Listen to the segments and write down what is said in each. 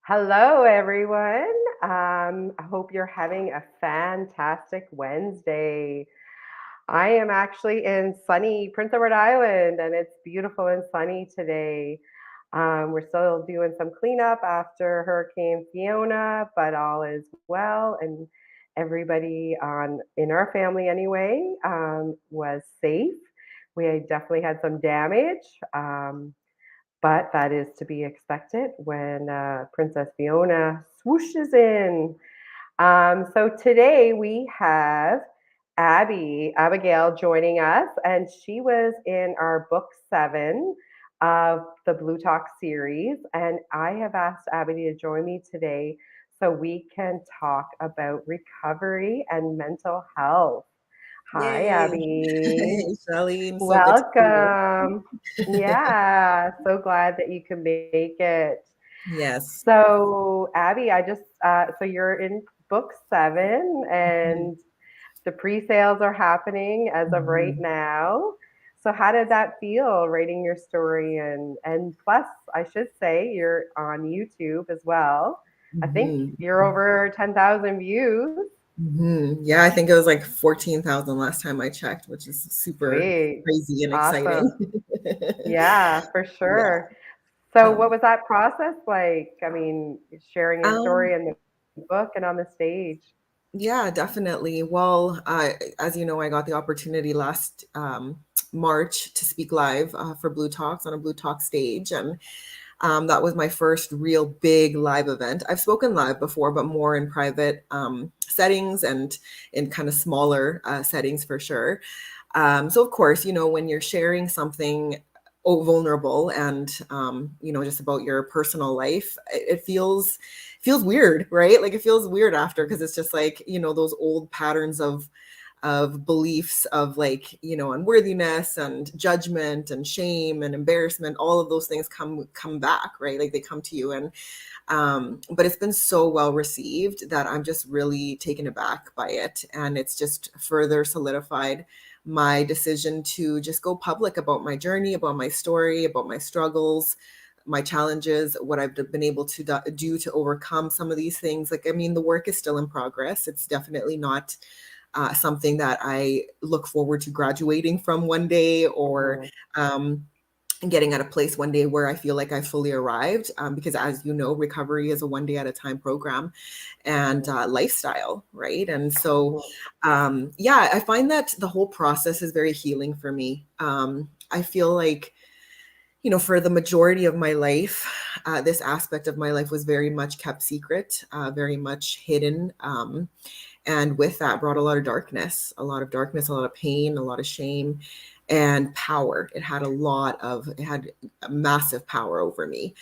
Hello, everyone. I hope you're having a fantastic Wednesday. I am actually in sunny Prince Edward Island, and it's beautiful and sunny today. We're still doing some cleanup after Hurricane Fiona, but all is well, and everybody on in our family anyway was safe. We definitely had some damage. But that is to be expected when Princess Fiona swooshes in. So today we have Abigail joining us, and she was in our book 7 of the Blue Talk series. And I have asked Abby to join me today so we can talk about recovery and mental health. Hi, Yay. Abby. Hey, Shelley. So good to see you. Welcome. Yeah, so glad that you can make it. Yes. So, Abby, so you're in book 7 Mhm. and the pre-sales are happening as of right Mhm. now. So how did that feel writing your story and plus I should say you're on YouTube as well. I think Mhm. you're over 10,000 views. Yeah, I think it was like 14,000 last time I checked, which is super Sweet. crazy and exciting. Awesome. Yeah, for Yeah. sure. So what Um, was that process like? I mean, sharing your um, story in the book and on the stage. yeah, definitely. Well, as you know, I got the opportunity last March to speak live for Blue Talks on a Blue Talk stage, and that was my first real big live event. I've spoken live before, but more in private settings and in kind of smaller settings for sure. So of course, when you're sharing something vulnerable and just about your personal life, it feels weird, right? Like it feels weird after because it's just like those old patterns of beliefs of like unworthiness and judgment and shame and embarrassment. All of those things come back, right? Like they come to you. And but it's been so well received that I'm just really taken aback by it, and it's just further solidified my decision to just go public about my journey, about my story, about my struggles, my challenges, what I've been able to do to overcome some of these things. Like, I mean, the work is still in progress. It's definitely not something that I look forward to graduating from one day, or Mhm. um, getting at a place one day where I feel like I fully arrived. Because as you know, recovery is a one day at a time program and lifestyle, right? And so, Mhm. yeah, I find that the whole process is very healing for me. I feel like, for the majority of my life, this aspect of my life was very much kept secret, very much hidden. And with that brought a lot of darkness, a lot of pain, a lot of shame, and power. It had a massive power over me,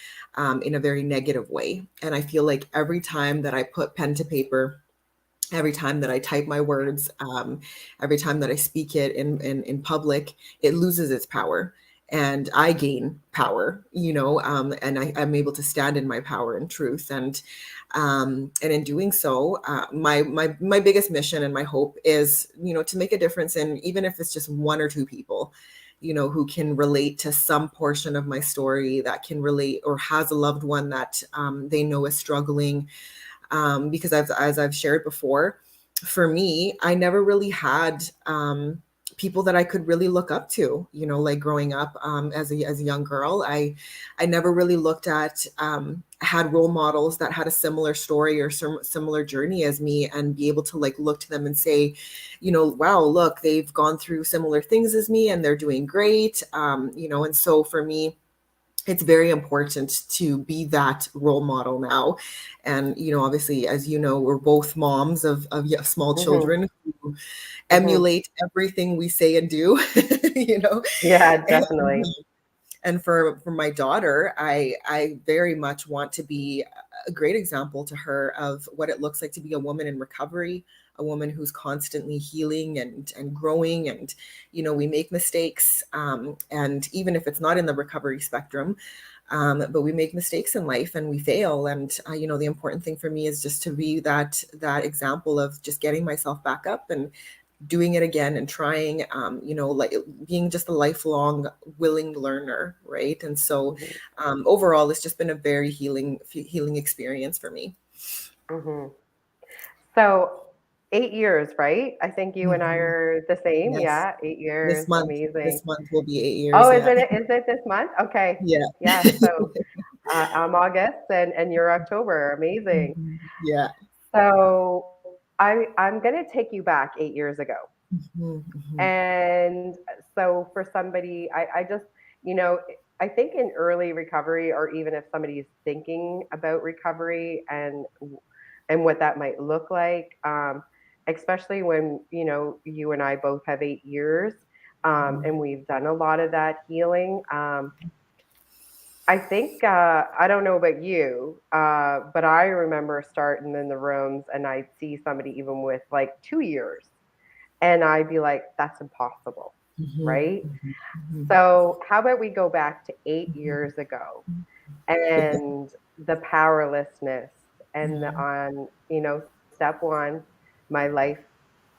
in a very negative way. And I feel like every time that I put pen to paper, every time that I type my words, every time that I speak it in public, it loses its power. And I gain power, and I'm able to stand in my power and truth. And in doing so, my biggest mission and my hope is, to make a difference in, even if it's just one or two people, who can relate to some portion of my story, that can relate or has a loved one that they know is struggling, because as I've shared before, for me, I never really had people that I could really look up to. Like growing up as a young girl, I never really looked at had role models that had a similar story or similar journey as me, and be able to like look to them and say, wow, look, they've gone through similar things as me and they're doing great. And so for me, it's very important to be that role model now. And obviously, as you know, we're both moms of small Mhm. children who Mhm. emulate everything we say and do. you know Yeah, and, definitely. and for my daughter, I very much want to be a great example to her of what it looks like to be a woman in recovery, a woman who's constantly healing and growing. And we make mistakes, and even if it's not in the recovery spectrum, but we make mistakes in life and we fail. And the important thing for me is just to be that example of just getting myself back up and doing it again and trying, like being just a lifelong willing learner, right? And so Mhm. overall, it's just been a very healing experience for me. Mhm. So 8 years, right? I think you and I Mhm. are the same. Yes, Yeah, 8 years. this month, Amazing. this month will be 8 years. Oh, Yeah, is it this month? Okay. yeah, Yeah. So I'm August and you're October. Amazing. Mhm. Yeah. So I'm gonna take you back 8 years ago. Mhm, mhm, And so for somebody, I just, you know, I think in early recovery, or even if somebody is thinking about recovery and what that might look like, especially when, you and I both have 8 years, mhm, and we've done a lot of that healing. I think I don't know about you, but I remember starting in the rooms and I'd see somebody even with like 2 years, and I'd be like, that's impossible, mhm, right? mhm, mhm, So, how about we go back to eight mhm. years ago Yeah. and the powerlessness and Mhm, step one, my life,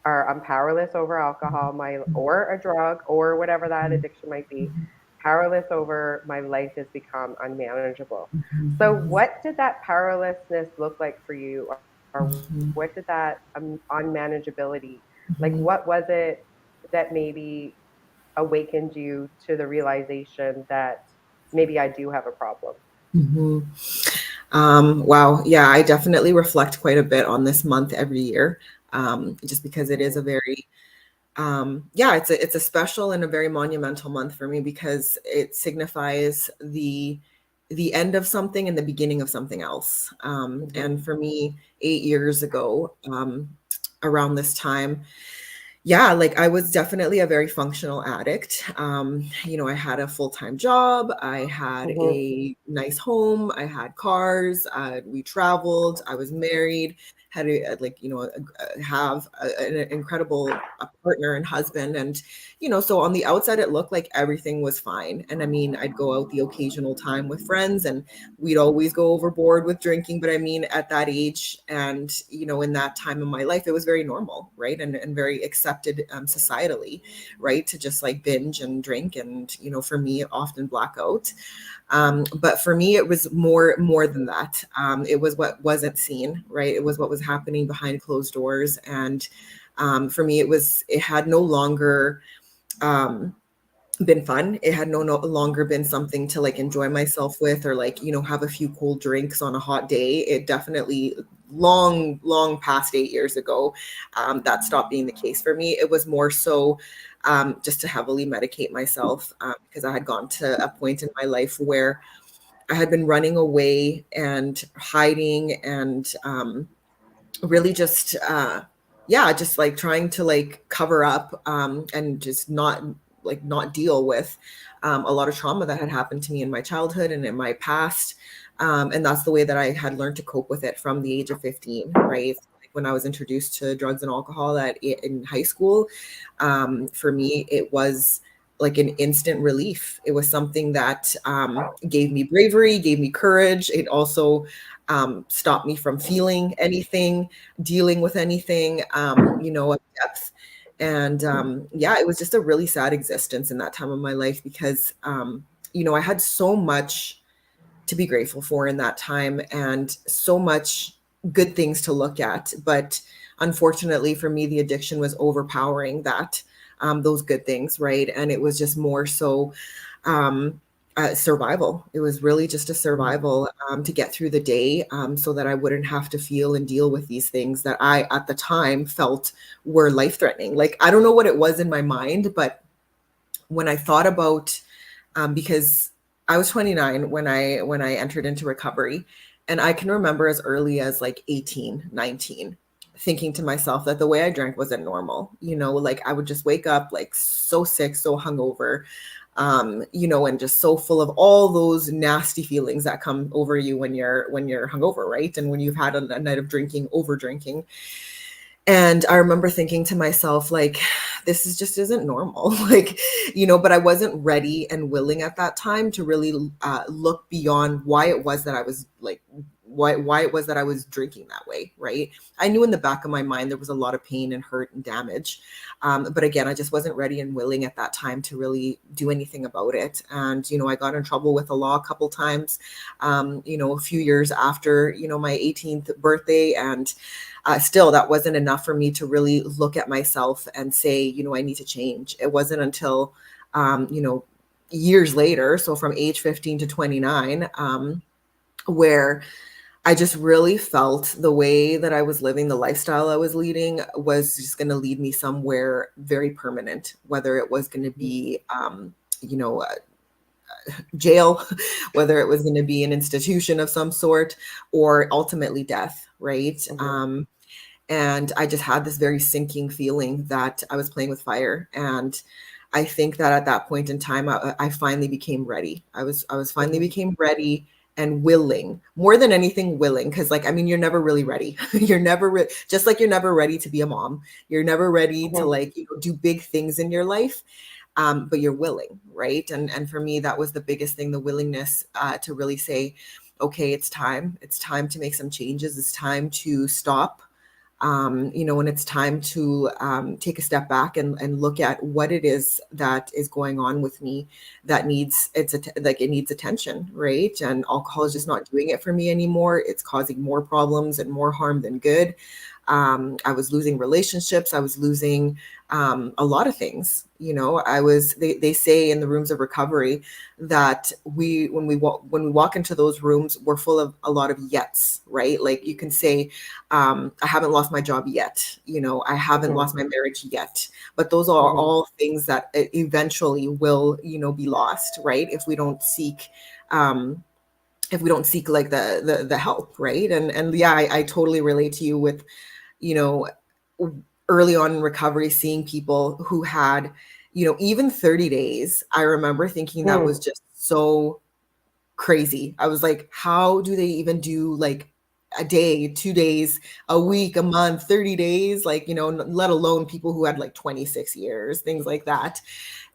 or I'm powerless over alcohol, my or a drug or whatever that mhm, addiction might be. mhm, Powerless over my life has become unmanageable. So, mhm, what did that powerlessness look like for you, or mhm, what did that unmanageability, like, mhm, what was it that maybe awakened you to the realization that maybe I do have a problem? mhm. Wow. Yeah, I definitely reflect quite a bit on this month every year, just because it is a Mhm, very, yeah, it's a special and a very monumental month for me because it signifies the end of something and the beginning of something else. mhm, And for me, 8 years ago, around this time, yeah, like I was definitely a very functional addict. I had a full-time job, I had mhm, a nice home, I had cars, we traveled, I was married, had have an incredible partner and husband. And, so on the outside, it looked like everything was fine. And I mean, I'd go out the occasional time with friends and we'd always go overboard with drinking. But I mean, at that age and, in that time in my life, it was very normal, right? And very accepted societally, right? To just like binge and drink and, for me, often blackout. But for me, it was more than that. It was what wasn't seen, right? It was what was happening behind closed doors. And for me, it had no longer um, been fun. It had no longer been something to like enjoy myself with or like, have a few cold drinks on a hot day. It definitely long past 8 years ago, that stopped being the case for me. It was more so just to heavily medicate myself because I had gone to a point in my life where I had been running away and hiding and really just yeah, just like trying to like cover up and just not deal with a lot of trauma that had happened to me in my childhood and in my past. And that's the way that I had learned to cope with it from the age of 15, right? Like when I was introduced to drugs and alcohol in high school, for me it was like an instant relief. It was something that gave me bravery, gave me courage. It also stopped me from feeling anything, dealing with anything, of depth. And yeah, it was just a really sad existence in that time of my life because, I had so much to be grateful for in that time and so much good things to look at. But unfortunately for me, the addiction was overpowering those good things, right? And it was just more so um, survival. It was really just a survival to get through the day so that I wouldn't have to feel and deal with these things that I, at the time, felt were life threatening. Like, I don't know what it was in my mind, but when I thought about, because I was 29 when I entered into recovery, and I can remember as early as like 18, 19, thinking to myself that the way I drank wasn't normal. Like I would just wake up like so sick, so hungover, and just so full of all those nasty feelings that come over you when you're hungover, right? And when you've had a night of drinking, over drinking. And I remember thinking to myself, like, this is just isn't normal. Like, but I wasn't ready and willing at that time to really look beyond why it was that I was like why it was that I was drinking that way, right? I knew in the back of my mind there was a lot of pain and hurt and damage. But again, I just wasn't ready and willing at that time to really do anything about it. And, I got in trouble with the law a couple times, a few years after, my 18th birthday. And still, that wasn't enough for me to really look at myself and say, I need to change. It wasn't until, years later, so from age 15 to 29, where I just really felt the way that I was living, the lifestyle I was leading was just going to lead me somewhere very permanent, whether it was going to be, jail, whether it was going to be an institution of some sort, or ultimately death, right? And I just had this very sinking feeling that I was playing with fire. And I think that at that point in time, I finally became ready. I was finally became ready and willing, more than anything willing, because you're never really ready. You're never just like you're never ready to be a mom. You're never ready to do big things in your life, but you're willing, right? And for me, that was the biggest thing, the willingness to really say, okay, it's time. It's time to make some changes. It's time to stop. And it's time to take a step back and look at what it is that is going on with me that needs it needs attention, right? And alcohol is just not doing it for me anymore. It's causing more problems and more harm than good. I was losing relationships. I was losing a lot of things. They say in the rooms of recovery that when we walk into those rooms, we're full of a lot of yets, right? Like you can say, I haven't lost my job yet. I haven't lost my marriage yet, but those are all things that eventually will, be lost, right? If we don't seek, like the help, right? And yeah, I totally relate to you with, early on in recovery, seeing people who had, even 30 days. I remember thinking that was just so crazy. I was like, how do they even do like a day, 2 days, a week, a month, 30 days, let alone people who had like 26 years, things like that.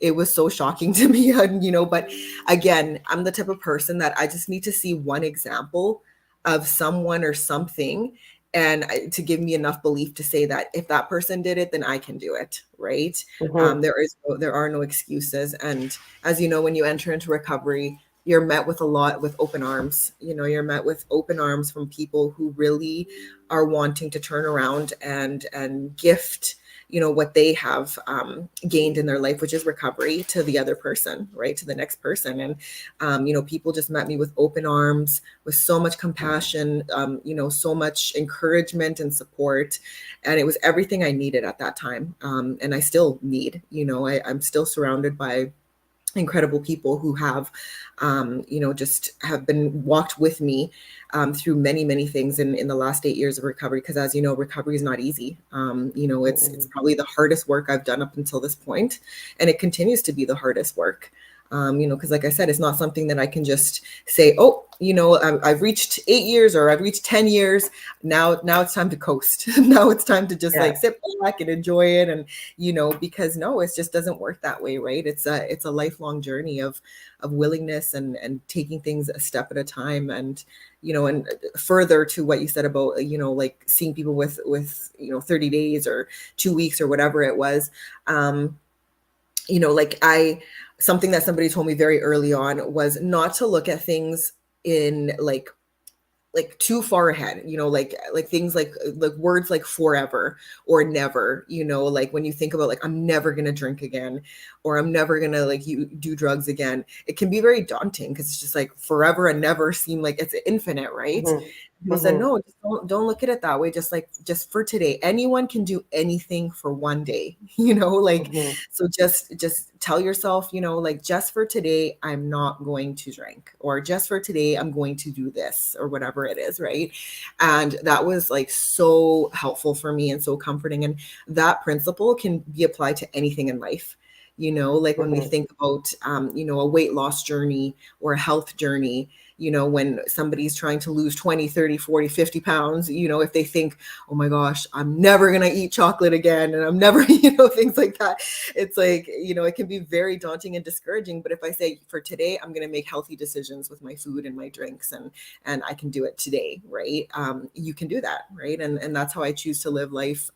It was so shocking to me, but again, I'm the type of person that I just need to see one example of someone or something and to give me enough belief to say that if that person did it, then I can do it, right? There are no excuses. And as you know, when you enter into recovery, you're met with open arms. You're met with open arms from people who really are wanting to turn around and gift, what they have gained in their life, which is recovery, to the other person, right? To the next person. And, people just met me with open arms, with so much compassion, so much encouragement and support. And it was everything I needed at that time. And I still need, I'm still surrounded by incredible people who have, just have been walked with me through many, many things in the last 8 years of recovery. Because as you know, recovery is not easy. It's probably the hardest work I've done up until this point, and it continues to be the hardest work. Because like I said, it's not something that I can just say, oh, I've reached 8 years or I've reached 10 years. Now it's time to coast. Now it's time to just like sit back and enjoy it. And, because no, it just doesn't work that way, right? It's a lifelong journey of willingness and taking things a step at a time. And, and further to what you said about, like seeing people with 30 days or 2 weeks or whatever it was, something that somebody told me very early on was not to look at things in like too far ahead, like things like words like forever or never, like when you think about like, I'm never going to drink again, or I'm never going to you do drugs again. It can be very daunting because it's just like forever and never seem like it's infinite, right? People said, no, just don't look at it that way. Just for today, anyone can do anything for one day, so just tell yourself, just for today, I'm not going to drink, or just for today, I'm going to do this, or whatever it is. Right. And that was like so helpful for me and so comforting. And that principle can be applied to anything in life. When we think about, a weight loss journey or a health journey, when somebody's trying to lose 20, 30, 40, 50 pounds, if they think, oh my gosh, I'm never going to eat chocolate again, and I'm never, things like that. It's like, it can be very daunting and discouraging. But if I say, for today, I'm going to make healthy decisions with my food and my drinks, and I can do it today, right? You can do that, right? And that's how I choose to live life,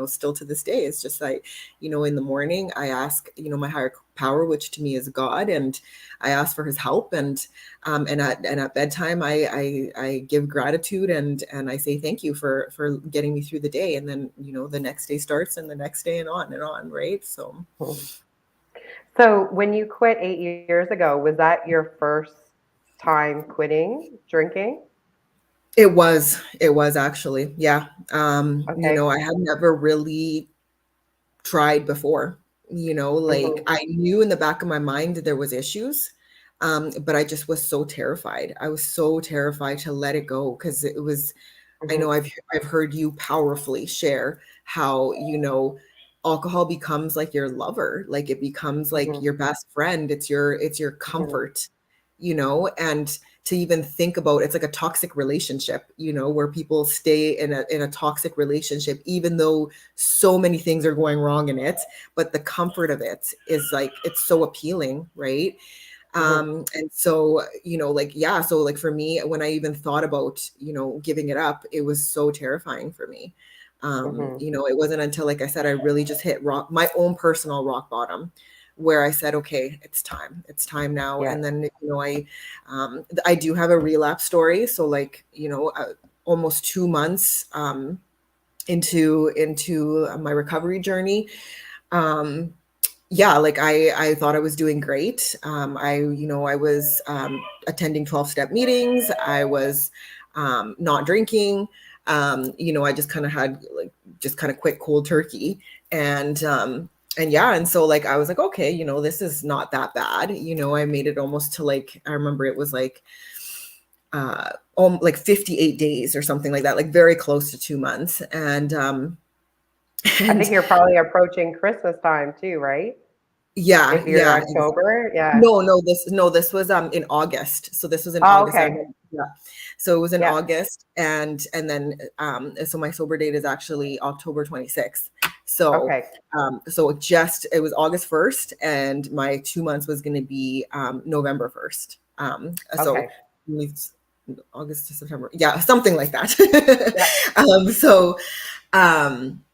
still to this day. It's just like, in the morning, I ask, my higher power, which to me is God, and I ask for his help. And at bedtime, I give gratitude, and I say thank you for getting me through the day. And then, the next day starts, and the next day, and on, right? So So when you quit 8 years ago, was that your first time quitting drinking? it was actually, yeah. Okay. I had never really tried before. Like, Hmm. I knew in the back of my mind that there was issues, but I just was so terrified. I was so terrified to let it go, because it was, I know Hmm. I've heard you powerfully share how, alcohol becomes like your lover, like it becomes like Hmm. your best friend. It's your Hmm. comfort, and to even think about, it's like a toxic relationship, where people stay in a toxic relationship, even though so many things are going wrong in it, but the comfort of it is like, it's so appealing, right? Hmm. And so, like, yeah, so like for me, when I even thought about, giving it up, it was so terrifying for me. Hmm. It wasn't until, like I said, I really just hit my own personal rock bottom, where I said, okay, it's time now. Yeah. And then, I do have a relapse story. So, like, almost 2 months, into my recovery journey. Um, yeah, like, I thought I was doing great. I was, attending 12-step meetings. I was, not drinking. I just kind of had, like, just kind of quit cold turkey. And yeah, and so, like, I was like, okay, this is not that bad. I made it almost to, like, I remember it was like, like 58 days or something like that, like very close to 2 months. And I and think you're probably approaching Christmas time too, right? yeah, If you're yeah. in October, yeah. No, this was in August. So this was in Oh, August. I okay. remember, yeah. So it was in Yeah. August, and then, so my sober date is actually October 26th. So Okay. it was August 1st, and my 2 months was going to be, November 1st. So Okay. August to September. Yeah, something like that. Yeah. So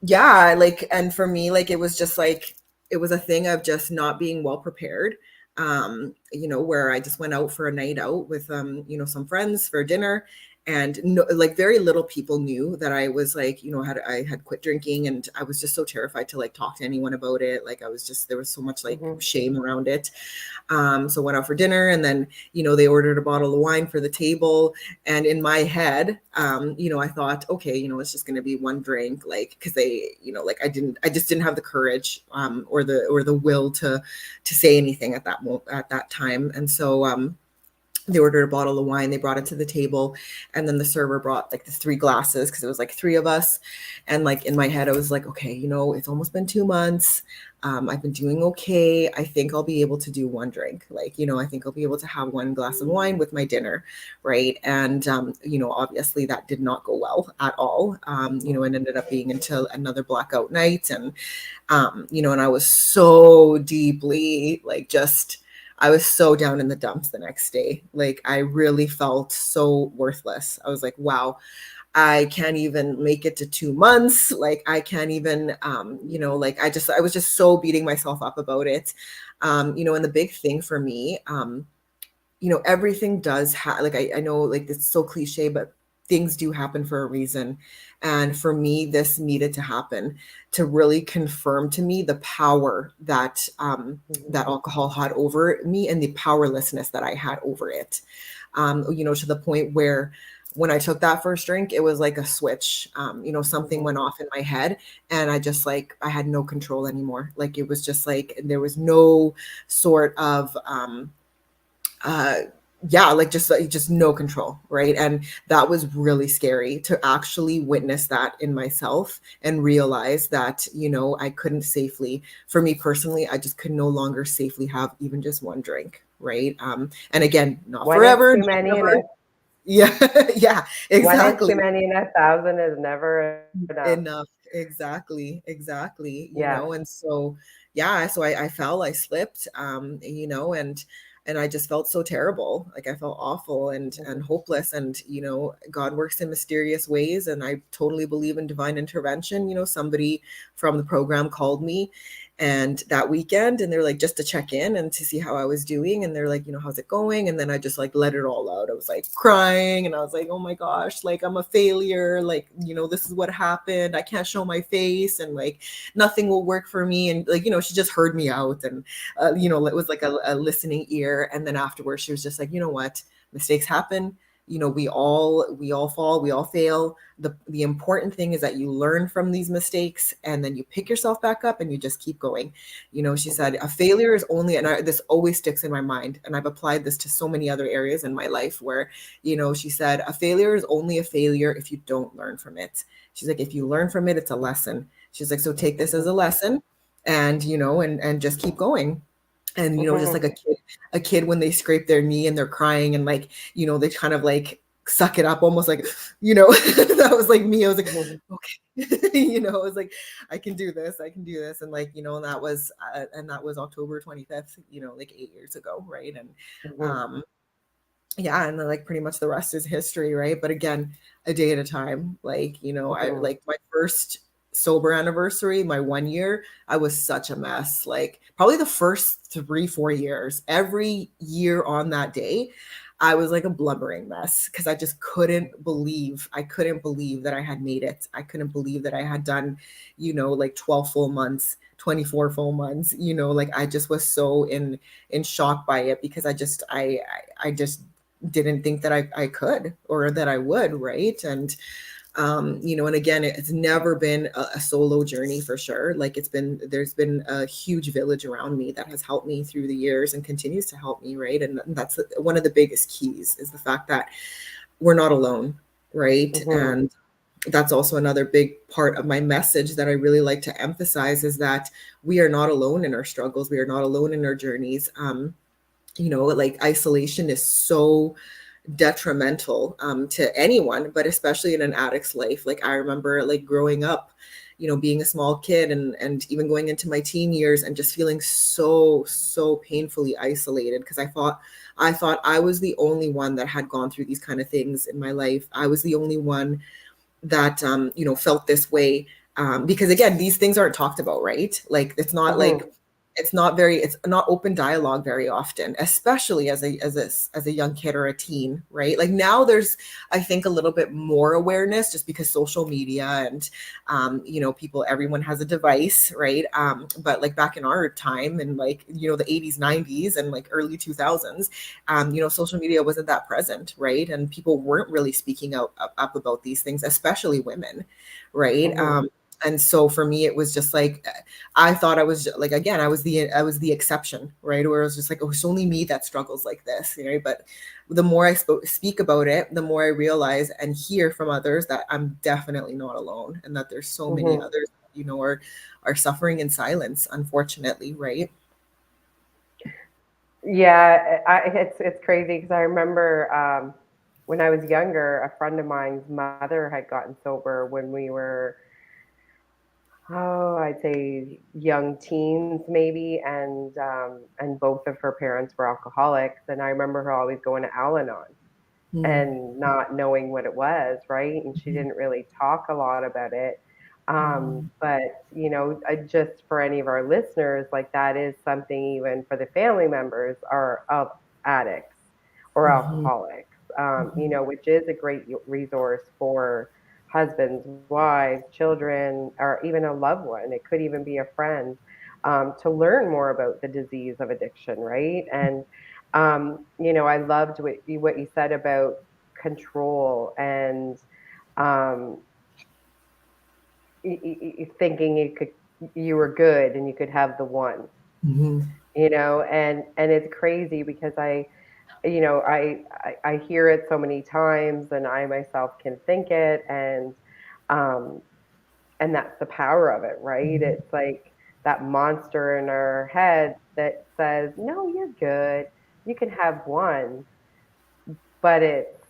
yeah, like, and for me, like, it was just like, it was a thing of just not being well prepared. Where I just went out for a night out with, some friends for dinner, and no, like, very little people knew that I was, like, I had quit drinking, and I was just so terrified to, like, talk to anyone about it. Like, there was so much, like, Hmm. shame around it. So went out for dinner, and then, they ordered a bottle of wine for the table. And in my head, I thought, okay, it's just going to be one drink, like, because they, like, I just didn't have the courage, or the will to say anything at that time. And so, they ordered a bottle of wine, they brought it to the table, and then the server brought, like, the three glasses, because it was like three of us. And, like, in my head, I was like, okay, it's almost been 2 months. I've been doing okay. I think I'll be able to do one drink. Like, I think I'll be able to have one glass of wine with my dinner, right? And, obviously that did not go well at all. It ended up being until another blackout night. And I was so deeply, like, I was so down in the dumps the next day. Like, I really felt so worthless. I was like, wow, I can't even make it to 2 months. Like, I can't even, like, I was just so beating myself up about it. And the big thing for me, everything does have, like, I know, like, it's so cliche, but things do happen for a reason. And for me, this needed to happen to really confirm to me the power that Hmm. alcohol had over me, and the powerlessness that I had over it. To the point where, when I took that first drink, it was like a switch. Something Hmm. went off in my head, and I had no control anymore. Like, it was just like, there was no sort of, uh yeah, like, just no control, right? And that was really scary, to actually witness that in myself, and realize that, I couldn't safely, for me personally, I just could no longer safely have even just one drink. right? And again, not One is forever, too not many, and ever. Yeah, yeah, one is too exactly. many, and 1,000 is never enough. Enough. Exactly, exactly, Yeah. and so yeah, so I fell, I slipped, and I just felt so terrible. Like I felt awful and Mhm. hopeless, and God works in mysterious ways, and I totally believe in divine intervention. Somebody from the program called me and that weekend, and they're like, just to check in and to see how I was doing, and they're like, how's it going? And then I just like let it all out. I was like crying, and I was like, oh my gosh, like I'm a failure, like this is what happened, I can't show my face, and like nothing will work for me. And like she just heard me out, and it was like a listening ear. And then afterwards she was just like, what, mistakes happen, we all fall, we all fail. The important thing is that you learn from these mistakes, and then you pick yourself back up and you just keep going. She said Mhm. a failure is only, and this always sticks in my mind, and I've applied this to so many other areas in my life where she said a failure is only a failure if you don't learn from it. She's like, if you learn from it, it's a lesson. She's like, so take this as Mhm. a lesson, and and just keep going. And just Mhm. like a kid when they scrape their knee and they're crying, and like they kind of like suck it up, almost like that was like me. I was like, Mhm. okay. I was like, I can do this, I can do this. And like and that was October 25th, like 8 years ago, right? And Mhm. um yeah, and then like pretty much the rest is history, right? But again, a day at a time. Like I Mhm. like my first sober anniversary, my 1 year, I was such a mess. Like probably the first 3 4 years, every year on that day I was like a blubbering mess, because I couldn't believe that I had made it. I couldn't believe that I had done like 12 full months, 24 full months. Like I just was so in shock by it, because I just didn't think that I could, or that I would, right? And again, it's never been a solo journey for sure. Like there's been a huge village around me that has helped me through the years and continues to help me, right? And that's one of the biggest keys, is the fact that we're not alone, right? Mhm. And that's also another big part of my message that I really like to emphasize, is that we are not alone in our struggles. We are not alone in our journeys. Like isolation is so detrimental to anyone, but especially in an addict's life. Like I remember like growing up, being a small kid, and even going into my teen years, and just feeling so painfully isolated, because I thought I was the only one that had gone through these kind of things in my life. I was the only one that felt this way, because again, these things aren't talked about, right? Like Mhm. it's not open dialogue very often, especially as a young kid or a teen, right? Like now there's, I think, a little bit more awareness, just because social media, and people, everyone has a device, right? But like back in our time, and like the 80s, 90s, and like early 2000s, social media wasn't that present, right? And people weren't really speaking up about these things, especially women, right? Mhm. And so for me, it was just like, I thought I was like, again, I was the exception, right? Where it was just like, oh, it's only me that struggles like this, right? But the more I speak about it, the more I realize and hear from others that I'm definitely not alone, and that there's so many Mhm. others, are suffering in silence, unfortunately, right? Yeah, it's crazy because I remember when I was younger, a friend of mine's mother had gotten sober when we were, oh, I'd say young teens maybe, and both of her parents were alcoholics, and I remember her always going to Al-Anon Mm-hmm. and not knowing what it was, right? And she didn't really talk a lot about it. But just for any of our listeners, like that is something even for the family members are of addicts or Mm-hmm. alcoholics, Mm-hmm. which is a great resource for husbands, wives, children, or even a loved one. It could even be a friend, to learn more about the disease of addiction, right? And I loved what you said about control and um, thinking you were good and you could have the one, Mm-hmm. and it's crazy because I hear it so many times, and I myself can think it, um, and that's the power of it, right? Mm-hmm. It's like that monster in our head that says, "No, you're good. you can have one, but it's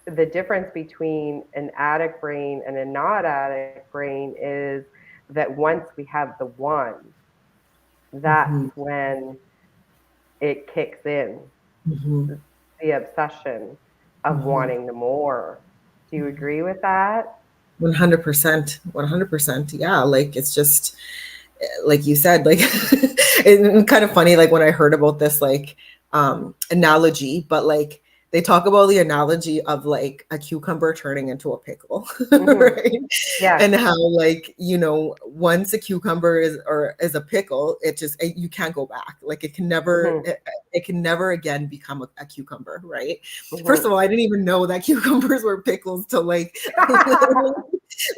the difference between an addict brain and a not addict brain is that once we have the one, that's Hmm. when it kicks in, Hmm. the obsession of Hmm. wanting the more. Do you agree with that? 100%. 100%. Yeah. Like it's just, like you said, like it's kind of funny, like when I heard about this like analogy, but like they talk about the analogy of like a cucumber turning into a pickle, Hmm. right? Yes. And how like, once a cucumber is a pickle, you can't go back. Like Hmm. it can never again become a cucumber, right? First Hmm. of all, I didn't even know that cucumbers were pickles till like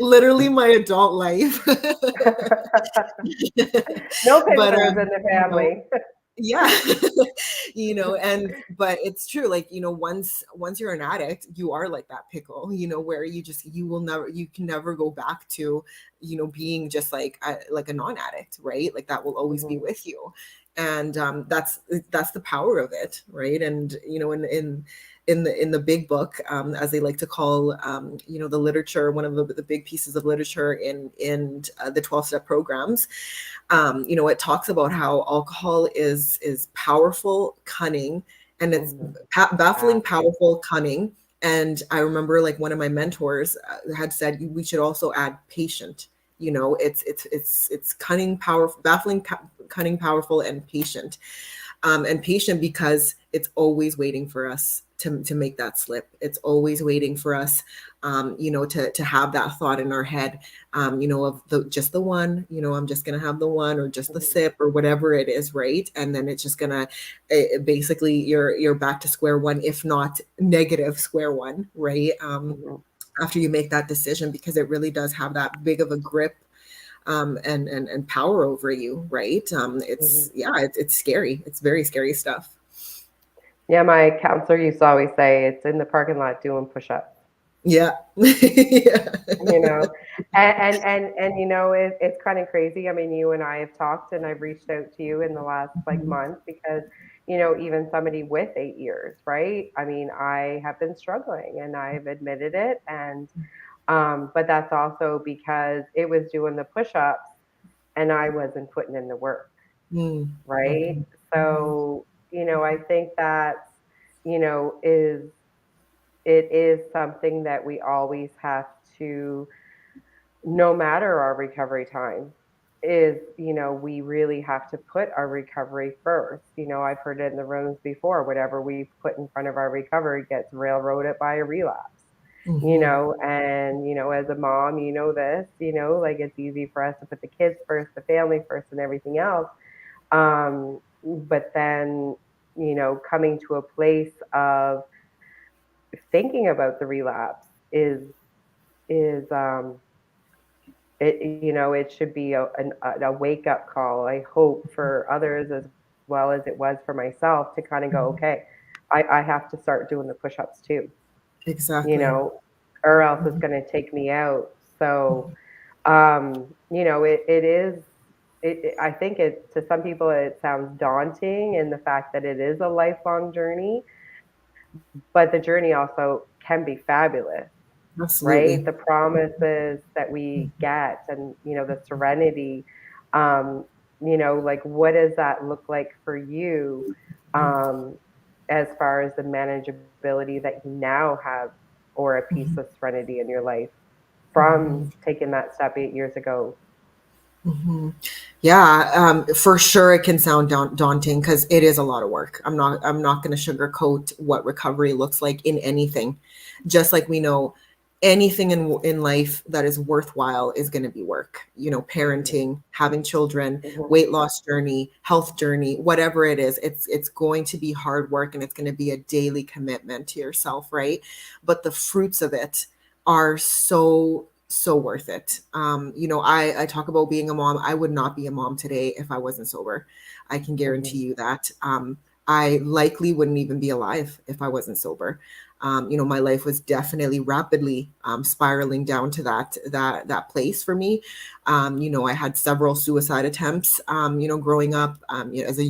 literally my adult life. No But pickles in the family. yeah. And but it's true, like, once you're an addict, you are like that pickle, where you can never go back to, being just like a non-addict, right? Like that will always be Hmm. with you. And that's the power of it, right? And in the big book, as they like to call, the literature, one of the big pieces of literature in the 12-step programs, it talks about how alcohol is powerful, cunning, and it's Hmm. baffling, Exactly. powerful, cunning. And I remember like one of my mentors had said we should also add patient. It's cunning, powerful, baffling, cunning, powerful, and patient. And patient because it's always waiting for us to make that slip. It's always waiting for us, to have that thought in our head, of just the one, I'm just gonna have the one, or just the Hmm. sip, or whatever it is, right? And then it's just gonna, basically you're back to square one, if not negative square one, right? Hmm. After you make that decision, because it really does have that big of a grip, and power over you, right? Hmm. It's yeah, it's scary. It's very scary stuff. Yeah, my counselor used to always say it's in the parking lot doing push-ups. Yeah. Yeah. You know, it's kind of crazy. I mean, you and I have talked, and I've reached out to you in the last like Mhm. month because even somebody with 8 years, right? I mean, I have been struggling, and I've admitted it, and but that's also because it was doing the push-ups and I wasn't putting in the work, Mm. right? Mhm. Mhm. So, I think that, is it is something that we always have to, no matter our recovery time, is, we really have to put our recovery first. I've heard it in the rooms before, whatever we put in front of our recovery gets railroaded by a relapse. Mhm. And as a mom, this, like it's easy for us to put the kids first, the family first, and everything else. But then, coming to a place of thinking about the relapse is it should be a wake up call, I hope, for others as well as it was for myself, to kind of go, okay, Mhm. I have to start doing the push-ups too, you Exactly. know or else it's Mhm. going to take me out. So Mhm. it is, I think it, to some people it sounds daunting, in the fact that it is a lifelong journey, but the journey also can be fabulous, right? The Absolutely. promises that we get, and the serenity, um like, what does that look like for you, um as far as the manageability that you now have, or a piece of Mhm. serenity in your life from Mhm. taking that step 8 years ago? Mhm. Yeah, for sure it can sound daunting because it is a lot of work. I'm not going to sugarcoat what recovery looks like in anything. Just like we know anything in life that is worthwhile is going to be work. Mhm. Parenting, having children, Mhm. weight loss journey, health journey, whatever it is, it's going to be hard work, and it's going to be a daily commitment to yourself, right? But the fruits of it are so worth it. I talk about being a mom. I would not be a mom today if I wasn't sober. I can guarantee Mhm. you that. I likely wouldn't even be alive if I wasn't sober. My life was definitely rapidly spiraling down to that place for me. I had several suicide attempts. Growing up, as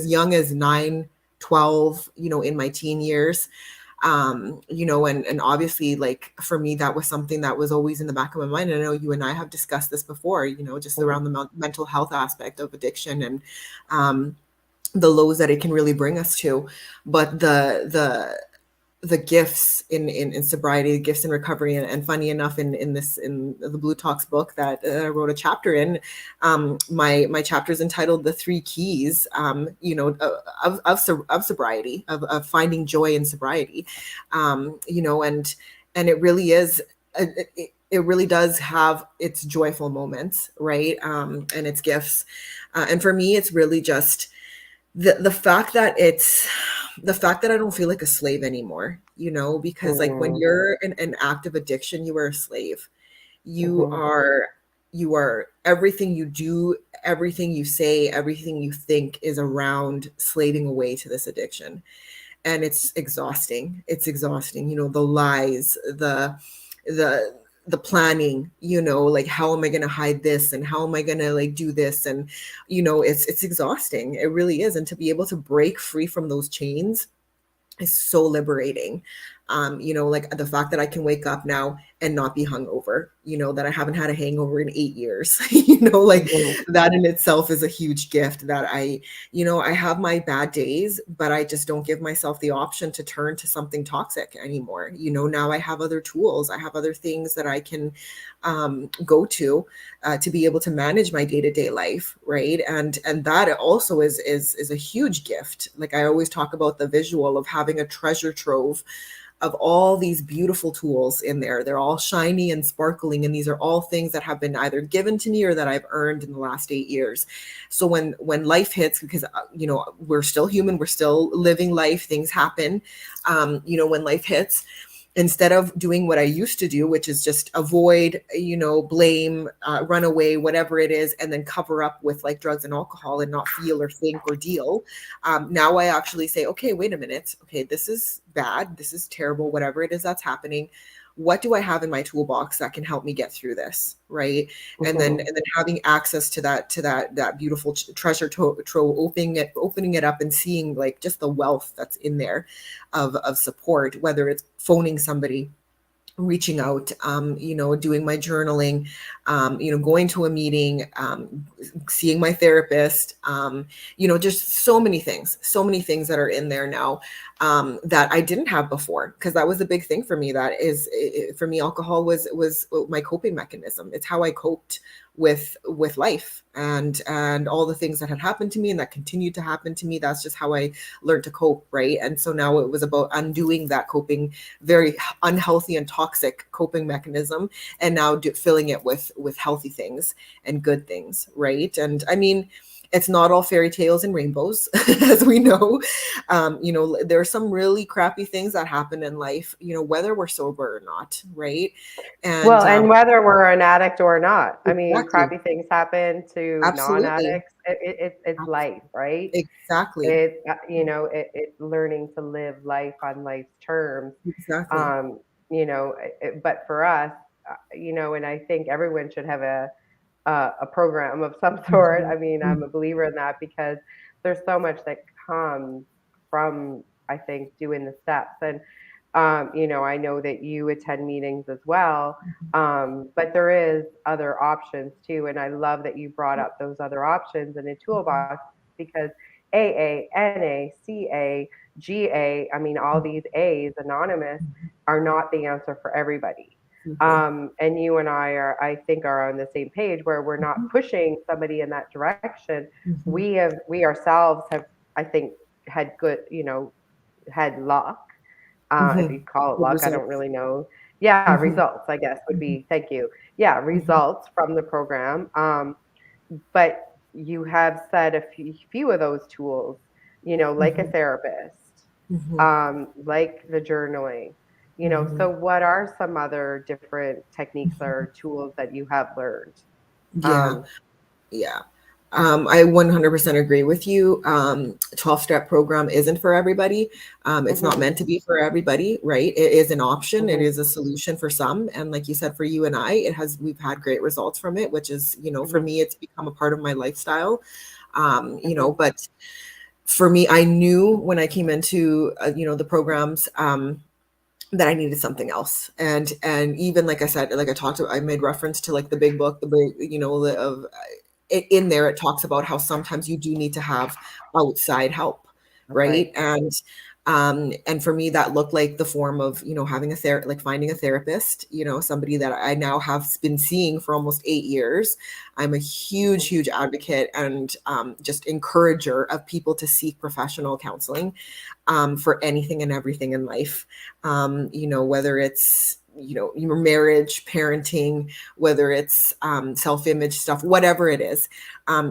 young as 9, 12, in my teen years. And obviously, like, for me, that was something that was always in the back of my mind. And I know you and I have discussed this before, just Mhm. around the mental health aspect of addiction, and the lows that it can really bring us to. But the gifts in sobriety, the gifts in recovery, and funny enough, in the Blue Talks book that I wrote a chapter in, my chapter is entitled "The Three Keys," of sobriety, of finding joy in sobriety, and it really is. It really does have its joyful moments, right? And its gifts, and for me, it's really just the fact that I don't feel like a slave anymore, because, like, when Mhm. you're in an active addiction, you are a slave. You Mhm. are you are everything you do, everything you say, everything you think is around slaving away to this addiction. And it's exhausting. It's exhausting. The lies, the the planning, like, how am I going to hide this, and how am I going to, like, do this, and it's exhausting. It really is. And to be able to break free from those chains is so liberating. Like, the fact that I can wake up now and not be hungover, that I haven't had a hangover in 8 years, like, Mhm. that in itself is a huge gift. That I have my bad days, but I just don't give myself the option to turn to something toxic anymore. Now I have other tools, I have other things that I can go to be able to manage my day-to-day life, right? And that also is a huge gift. Like, I always talk about the visual of having a treasure trove of all these beautiful tools in there. They're all shiny and sparkling, and these are all things that have been either given to me or that I've earned in the last 8 years. So when life hits, because we're still human, we're still living life, things happen. When life hits, instead of doing what I used to do, which is just avoid, blame, run away, whatever it is, and then cover up with, like, drugs and alcohol and not feel or think or deal. Now I actually say, okay, wait a minute. Okay, this is bad. This is terrible. Whatever it is that's happening. What do I have in my toolbox that can help me get through this, right? And then Mhm. having access to that beautiful treasure trove, opening it up and seeing, like, just the wealth that's in there of support, whether it's phoning somebody, reaching out, doing my journaling, going to a meeting, seeing my therapist, just so many things that are in there now, that I didn't have before, because that was a big thing for me. That is, for me, alcohol was my coping mechanism. It's how I coped with life, and all the things that had happened to me and that continued to happen to me. That's just how I learned to cope, right? And so now it was about undoing that coping, very unhealthy and toxic coping mechanism, and now filling it with healthy things and good things, right? And I mean, it's not all fairy tales and rainbows, as we know. There are some really crappy things that happen in life, whether we're sober or not, right? Well, And and whether we're an addict or not, I mean, exactly, crappy things happen to absolutely, non-addicts. It's life, right? exactly, It's learning to live life on life's terms. exactly. Um, but for us, and I think everyone should have a program of some sort. Mhm, I mean, I'm mhm, a believer in that because there's so much that comes from, I think, doing the steps. And, I know that you attend meetings as well, but there is other options too. And I love that you brought up those other options in a toolbox because AA, NA, CA, GA, I mean, all these A's, anonymous, are not the answer for everybody. mhm, And you and I think, are on the same page where we're not mhm, pushing somebody in that direction. mhm, We ourselves have, I think, had good, had luck. If mhm. you call it Good luck, I don't results. really know. Yeah, Mhm, results, I guess, would mhm, be, thank you. Yeah, mhm, results from the program. But you have said a few of those tools, like a mhm, therapist, mhm, like the journaling. So mhm, what are some other different techniques mhm. or tools that you have learned? Yeah, Um, yeah. I 100% agree with you. 12-step program isn't for everybody. It's not mhm, meant to be for everybody, right? It is an option. It mhm, is a solution for some. And like you said, for you and I, we've had great results from it, which is, for mhm, me, it's become a part of my lifestyle. mhm, But for me, I knew when I came into the programs, that I needed something else. And even like I said, like I made reference to like the big book, the big, of in there, it talks about how sometimes you do need to have outside help, Right. right? And for me, that looked like the form of, having like finding a therapist, somebody that I now have been seeing for almost 8 years. I'm a huge, Mhm. huge advocate and just encourager of people to seek professional counseling for anything and everything in life. Whether it's, your marriage, parenting, whether it's self-image stuff, whatever it is,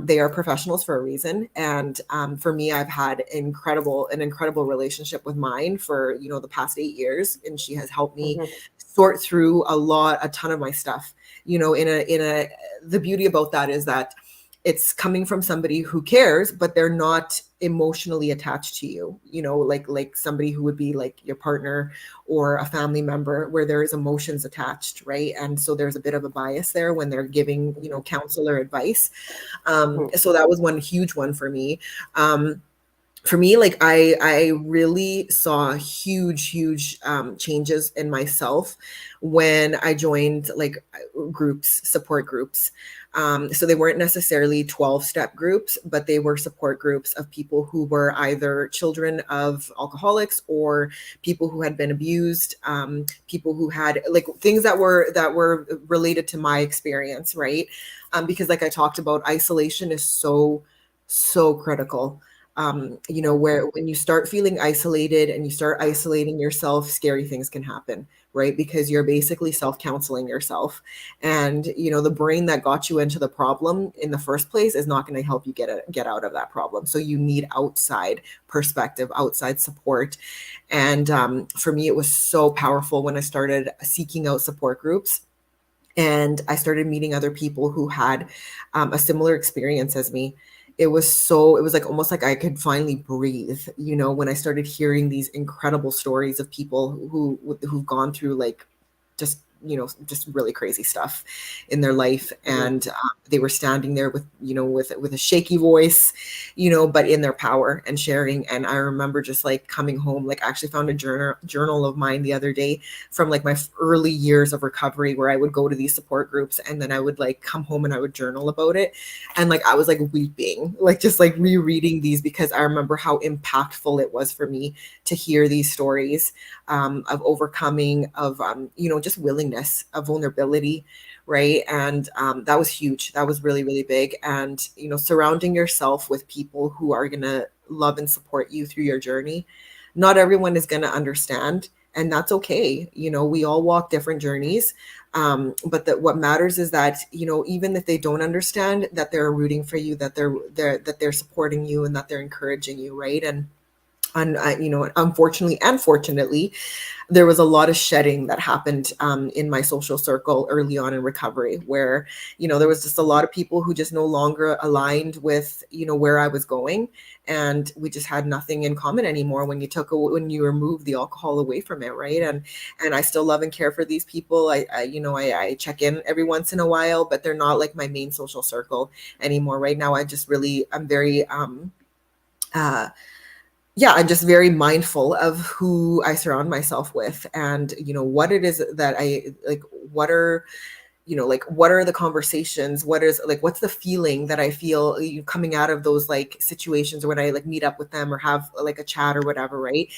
they are professionals for a reason. And for me, I've had an incredible relationship with mine for, the past 8 years. And she has helped me Mhm. sort through a ton of my stuff. The beauty about that is that it's coming from somebody who cares, but they're not emotionally attached to you, like somebody who would be like your partner or a family member, where there is emotions attached, right? And so there's a bit of a bias there when they're giving, Mhm. counsel or advice. Mhm. So that was one huge one for me. Like I really saw huge changes in myself when I joined like support groups. So they weren't necessarily 12-step groups, but they were support groups of people who were either children of alcoholics or people who had been abused, people who had like things that were related to my experience, right? Because like I talked about, isolation is so critical. Mhm. Where when you start feeling isolated and you start isolating yourself, scary things can happen, right? Because you're basically self-counseling yourself. And, the brain that got you into the problem in the first place is not going to help you get out of that problem. So you need outside perspective, outside support. And for me, it was so powerful when I started seeking out support groups and I started meeting other people who had a similar experience as me. It was like almost like I could finally breathe, when I started hearing these incredible stories of people who've gone through like just, just really crazy stuff in their life. Mhm. And they were standing there with, with a shaky voice, but in their power and sharing. And I remember just like coming home, like I actually found a journal of mine the other day from like my early years of recovery, where I would go to these support groups and then I would like come home and I would journal about it. And like I was like weeping, like just like rereading these, because I remember how impactful it was for me to hear these stories of overcoming, of just willingness, of vulnerability, right? And that was huge. That was really, really big. And surrounding yourself with people who are gonna love and support you through your journey. Not everyone is gonna understand, and that's okay. We all walk different journeys. But that what matters is that, even if they don't understand, that they're rooting for you, that they're supporting you, and that they're encouraging you, right? And unfortunately and fortunately, there was a lot of shedding that happened in my social circle early on in recovery, where there Mhm. was just a lot of people who just no longer aligned with where I was going, and we just had nothing in common anymore when you remove the alcohol away from it, right? And I still love and care for these people. I check in every once in a while, but they're not like my main social circle anymore right now. I'm very uh yeah, I'm just very mindful of who I surround myself with, and what it is that I like. What are the conversations? What's the feeling that I feel coming out of those like situations, or when I like meet up with them or have like a chat or whatever, right?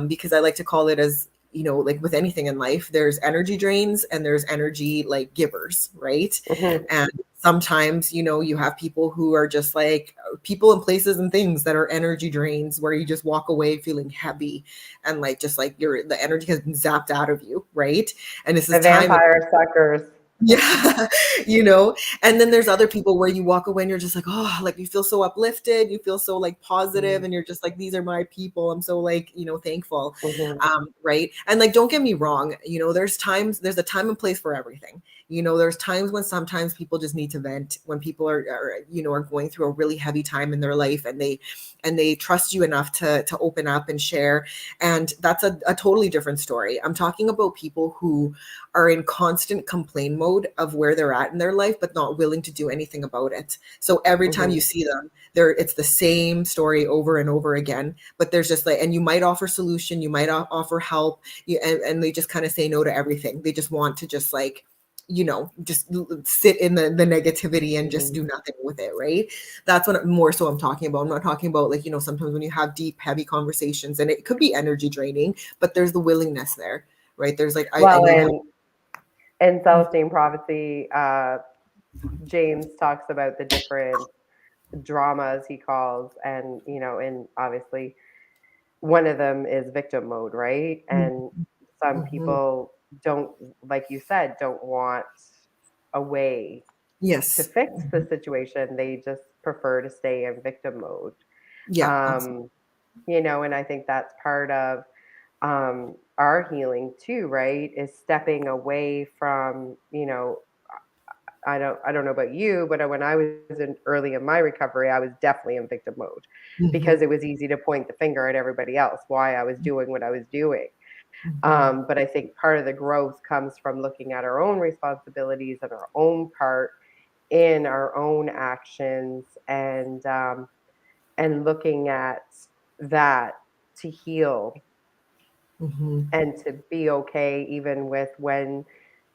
Because I like to call it as, like with anything in life, there's energy drains and there's energy like givers, right? Mhm. And sometimes, you have people who are just like people and places and things that are energy drains, where you just walk away feeling heavy and like just like the energy has been zapped out of you, right? And this is The time of vampire suckers. yeah, you know, and then there's other people where you walk away and you're just like, oh, like you feel so uplifted, you feel so like positive, Mhm. and you're just like, these are my people. I'm so like, thankful. Mhm. Right. And like, don't get me wrong, there's a time and place for everything. There's times when sometimes people just need to vent, when people are going through a really heavy time in their life, and they trust you enough to open up and share. And that's a totally different story. I'm talking about people who are in constant complaint mode mode of where they're at in their life, but not willing to do anything about it. So every time you Mhm. see them, it's the same story over and over again. But there's just like, and you might offer solution, you might offer help, and they just kind of say no to everything. They just want to just like, just sit in the negativity and just Mhm. do nothing with it, right? That's what more so I'm talking about. I'm not talking about like, sometimes when you have deep, heavy conversations and it could be energy draining, but there's the willingness there, right? There's like, I Well, need help. in Celestine Prophecy, James talks about the different dramas he calls, and and obviously one of them is victim mode, right? And some Mm-hmm. people don't, like you said, don't want a way to Yes. fix the situation. They just prefer to stay in victim mode. Yeah, absolutely. Um, and I think that's part of our healing too, right? Is stepping away from, I don't know about you, but when I was early in my recovery, I was definitely in victim mode Mm-hmm. because it was easy to point the finger at everybody else why I was doing what I was doing. Mm-hmm. But I think part of the growth comes from looking at our own responsibilities and our own part in our own actions, and looking at that to heal Mm-hmm. and to be okay even with when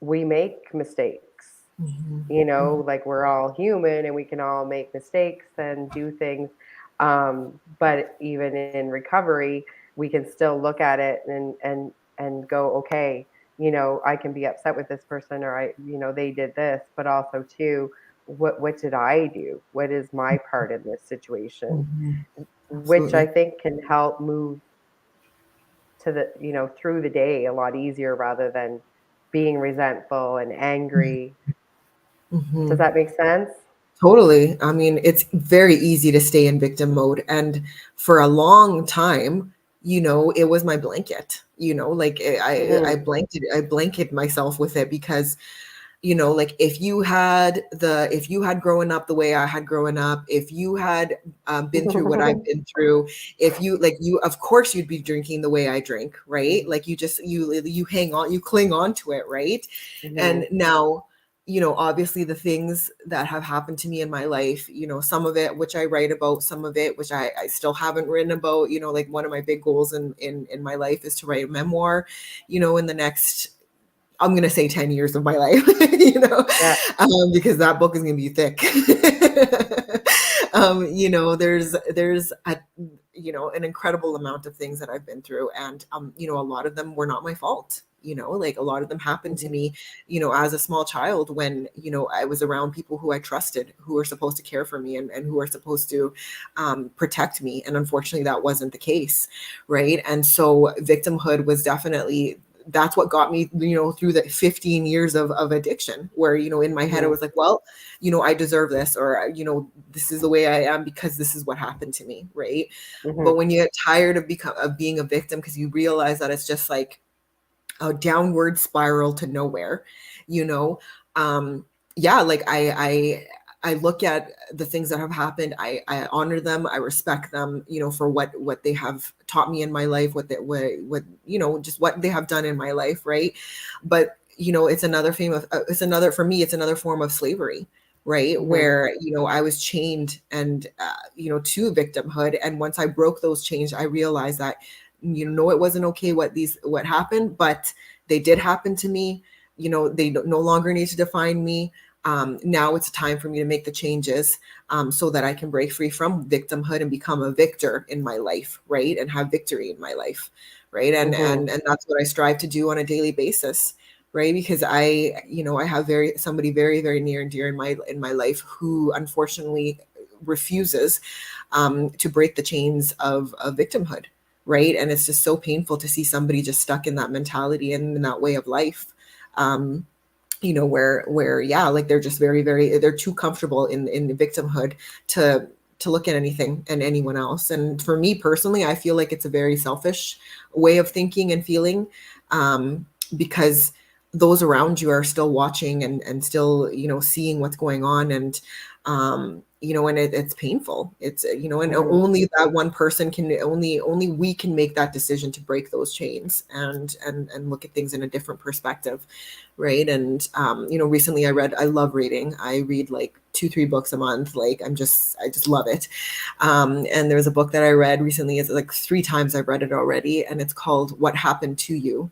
we make mistakes. Mm-hmm. Like we're all human and we can all make mistakes and do things. But even in recovery, we can still look at it and go, okay, I can be upset with this person, or they did this, but also too, what did I do? What is my part in this situation? Mm-hmm. Which I Absolutely. think can help move to the, through the day a lot easier rather than being resentful and angry. Mm-hmm. Does that make sense? Totally. I mean, it's very easy to stay in victim mode. And for a long time, it was my blanket, like Mhm. I blanket myself with it because like if you had grown up the way I had grown up, if you had been through what I've been through, if you like you of course you'd be drinking the way I drink, right? Mhm. Like you hang on, you cling on to it, right? And Mhm. now obviously the things that have happened to me in my life, some of it which I write about, some of it which I still haven't written about. Like one of my big goals in my life is to write a memoir, in the next, I'm going to say 10 years of my life, Yeah. because that book is going to be thick. There's an incredible amount of things that I've been through. And, a lot of them were not my fault. Like a lot of them happened to Mhm. me, as a small child when, I was around people who I trusted, who were supposed to care for me and who are supposed to protect me. And unfortunately, that wasn't the case. Right. And so victimhood was definitely, that's what got me, through the 15 years of addiction, where, in my head, I Mhm. was like, well, I deserve this, or, this is the way I am because this is what happened to me. Right. But Mhm. when you get tired of being a victim, because you realize that it's just like a downward spiral to nowhere, you know, um, yeah, like I look at the things that have happened. I honor them. I respect them, for what they have taught me in my life, what just what they have done in my life, right? But it's another form of for me, it's another form of slavery, right? Mhm. Where I was chained and to victimhood, and once I broke those chains, I realized that it wasn't okay what happened, but they did happen to me. They no longer need to define me. Now it's time for me to make the changes, so that I can break free from victimhood and become a victor in my life, right? And have victory in my life, right? And Mhm. and that's what I strive to do on a daily basis, right? Because I have somebody very, very near and dear in my life who unfortunately refuses to break the chains of victimhood, right? And it's just so painful to see somebody just stuck in that mentality and in that way of life. Um, where yeah, like they're just very, very, they're too comfortable in the victimhood to look at anything and anyone else. And for me personally, I feel like it's a very selfish way of thinking and feeling, because those around you are still watching and still seeing what's going on. And and it's painful. It's, and Hmm. only that one person can, only we can make that decision to break those chains and look at things in a different perspective. Right. And, recently I love reading. I read like 2, 3 books a month. Like I just love it. And there's a book that I read recently. It's like 3 times I've read it already. And it's called What Happened to You.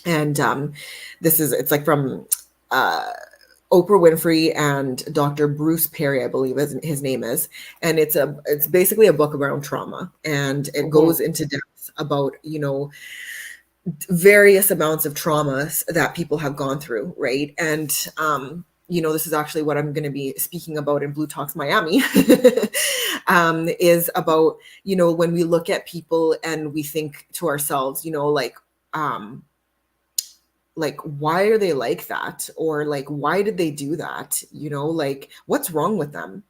And it's like from uh, Oprah Winfrey and Dr. Bruce Perry, I believe his name is. And it's basically a book around trauma. And it Hmm. goes into depth about, various amounts of traumas that people have gone through, right? And this is actually what I'm going to be speaking about in Blue Talks Miami, is about, when we look at people and we think to ourselves, um, why are they like that, or like why did they do that, like what's wrong with them.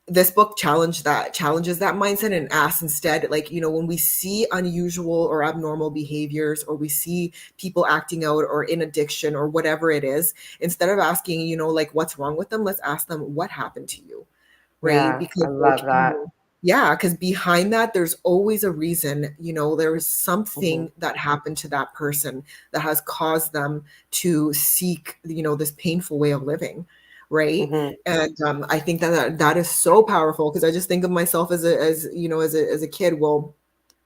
This book challenges that mindset and asks instead, like, when we see unusual or abnormal behaviors, or we see people acting out or in addiction or whatever it is, instead of asking, like what's wrong with them, let's ask them what happened to you. Right. Yeah, I Because love that. yeah, because behind that, there's always a reason, there is Hmm. something that happened to that person that has caused them to seek, this painful way of living. Right. Hmm. And I think that is so powerful, because I just think of myself as a kid. Well,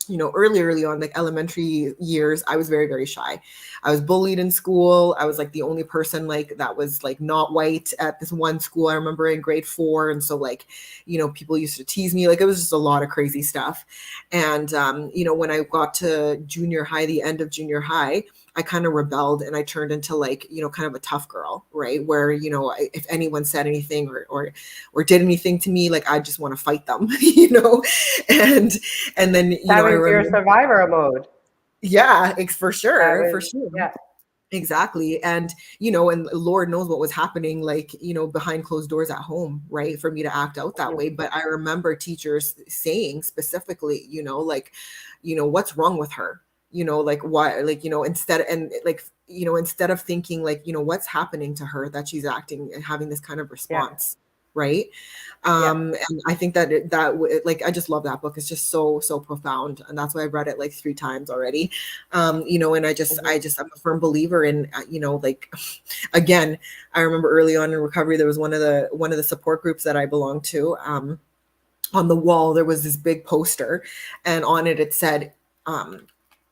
early on, like elementary years, I was very, very shy. I was bullied in school. I was like the only person like that was like not white at this one school. I remember in grade 4. And so like, people used to tease me. Like it was just a lot of crazy stuff. And, when I got to junior high, the end of junior high, I kind of rebelled and I turned into like, kind of a tough girl, right? Where, if anyone said anything or did anything to me, like I just want to fight them, and and then, That I was your remember, survivor mode. yeah, for That sure, for was, sure. yeah. Exactly. And, and Lord knows what was happening, like, behind closed doors at home, right? For me to act out that Mhm. way. But I remember teachers saying specifically, like, what's wrong with her? Like why, like, instead of thinking like, what's happening to her that she's acting and having this kind of Yeah. response. Right. Yeah. And I think like, I just love that book. It's just so, so profound. And that's why I've read it like 3 times already. And Hmm. I'm a firm believer in, like, again, I remember early on in recovery, there was one of the support groups that I belonged to. On the wall, there was this big poster, and on it said, um,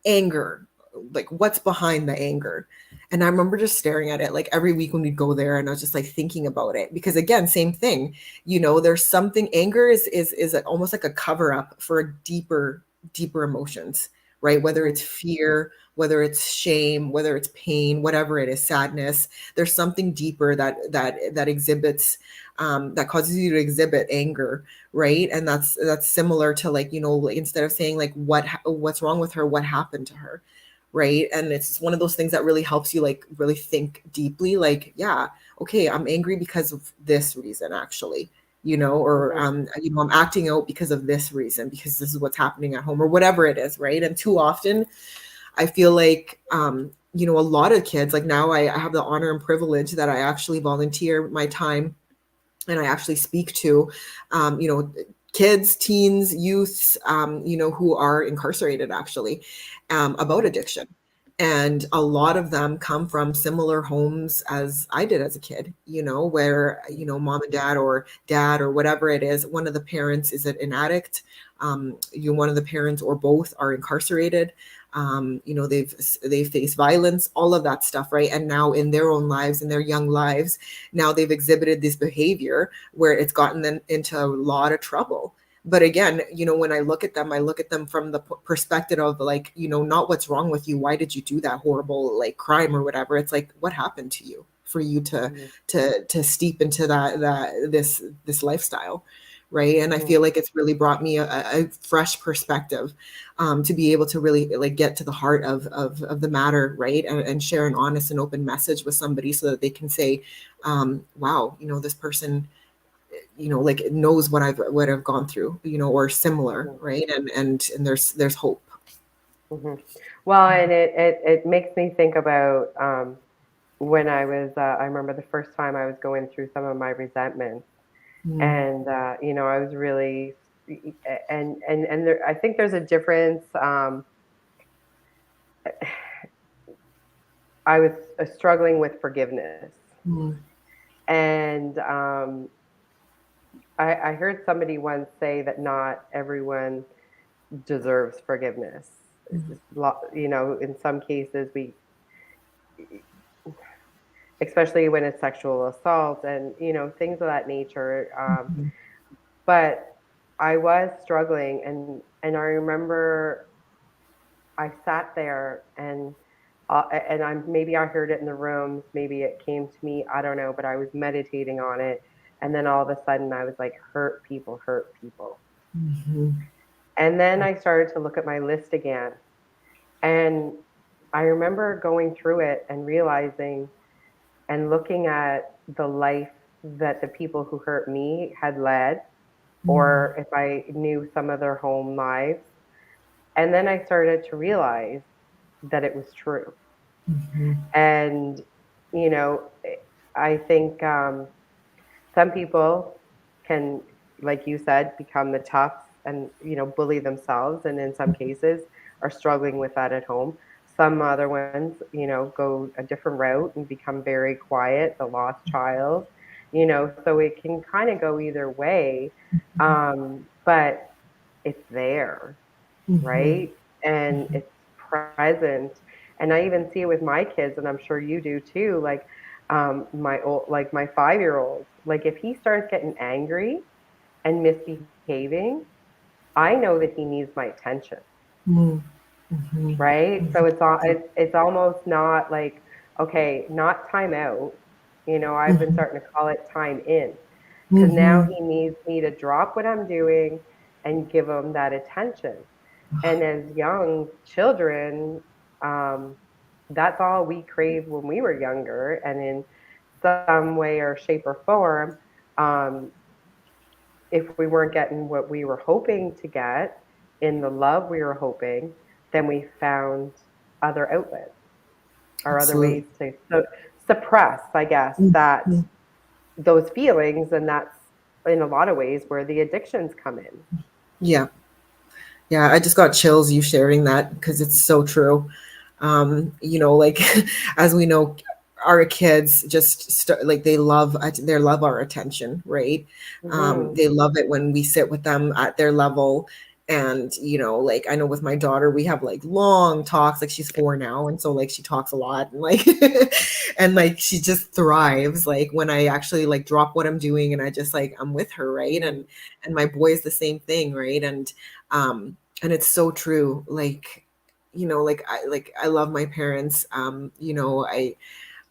anger, like what's behind the anger. And I remember just staring at it like every week when we'd go there, and I was just like thinking about it, because again, same thing, there's something. Anger is almost like a cover up for deeper emotions, right? Whether Hmm. it's fear, whether it's shame, whether it's pain, whatever it is, sadness. There's something deeper that exhibits, that causes you to exhibit anger, right? And that's similar to like, instead of saying like what's wrong with her, what happened to her, right? And it's one of those things that really helps you like really think deeply, like, yeah, okay, I'm angry because of this reason, actually, or Hmm. I'm acting out because of this reason, because this is what's happening at home, or whatever it is, right? And too often I feel like, a lot of kids, like now I have the honor and privilege that I actually volunteer my time, and I actually speak to, kids, teens, youths, who are incarcerated, actually, about Hmm. addiction. And a lot of them come from similar homes as I did as a kid, where, mom and dad, or whatever it is, one of the parents is an addict. One of the parents or both are incarcerated. They've faced violence, all of that stuff, right? And now in their own lives, in their young lives, now they've exhibited this behavior where it's gotten them into a lot of trouble. But again, when I look at them, I look at them from the perspective of like, not what's wrong with you, why did you do that horrible like crime or whatever. It's like, what happened to you for you to Hmm. steep into this lifestyle, right? And I Hmm. feel like it's really brought me a fresh perspective, to be able to really like get to the heart of the matter, right? And share an honest and open message with somebody, so that they can say, wow, this person, like knows what I've gone through, or similar, Hmm. right? And there's hope. Hmm. Well, and it makes me think about when I was, I remember the first time I was going through some of my resentments. Mm, And I was really, and there, I think there's a difference. I was struggling with forgiveness, mm, and I heard somebody once say that not everyone deserves forgiveness. mm, In some cases, especially when it's sexual assault and things of that nature. mhm, But I was struggling, and I remember I sat there and maybe I heard it in the rooms, maybe it came to me, I don't know, but I was meditating on it, and then all of a sudden I was like, hurt people. mhm, And then I started to look at my list again, and I remember going through it and realizing and looking at the life that the people who hurt me had led, mm, or if I knew some of their home lives. And then I started to realize that it was true. mhm, And, you know, I think some people can, like you said, become the toughs and, bully themselves. And in some cases, are struggling with that at home. Some other ones, go a different route and become very quiet, the lost child, so it can kind of go either way. But it's there, mhm. right? And Mhm. it's present. And I even see it with my kids, and I'm sure you do too. Like my 5-year-old, like if he starts getting angry and misbehaving, I know that he needs my attention, Mm, mhm, right? mhm, So it's almost not like, okay, not time out. I've been mhm, starting to call it time in, because now mhm. he needs me to drop what I'm doing and give him that attention. And as young children, um, that's all we craved when we were younger. And in some way or shape or form, um, if we weren't getting what we were hoping to get in the love we were hoping, then we found other outlets or other ways Absolutely. to suppress, I guess, that Mhm. those feelings. And that's in a lot of ways where the addictions come in. Yeah. Yeah. I just got chills you sharing that because it's so true. Like as we know, our kids just like they love our attention, right? Hmm. They love it when we sit with them at their level. And like I know with my daughter, we have like long talks. Like she's 4 now, and so like she talks a lot, and like and like she just thrives like when I actually like drop what I'm doing and I just like I'm with her, right? Hmm. And my boy is the same thing, right? And it's so true. Like I love my parents.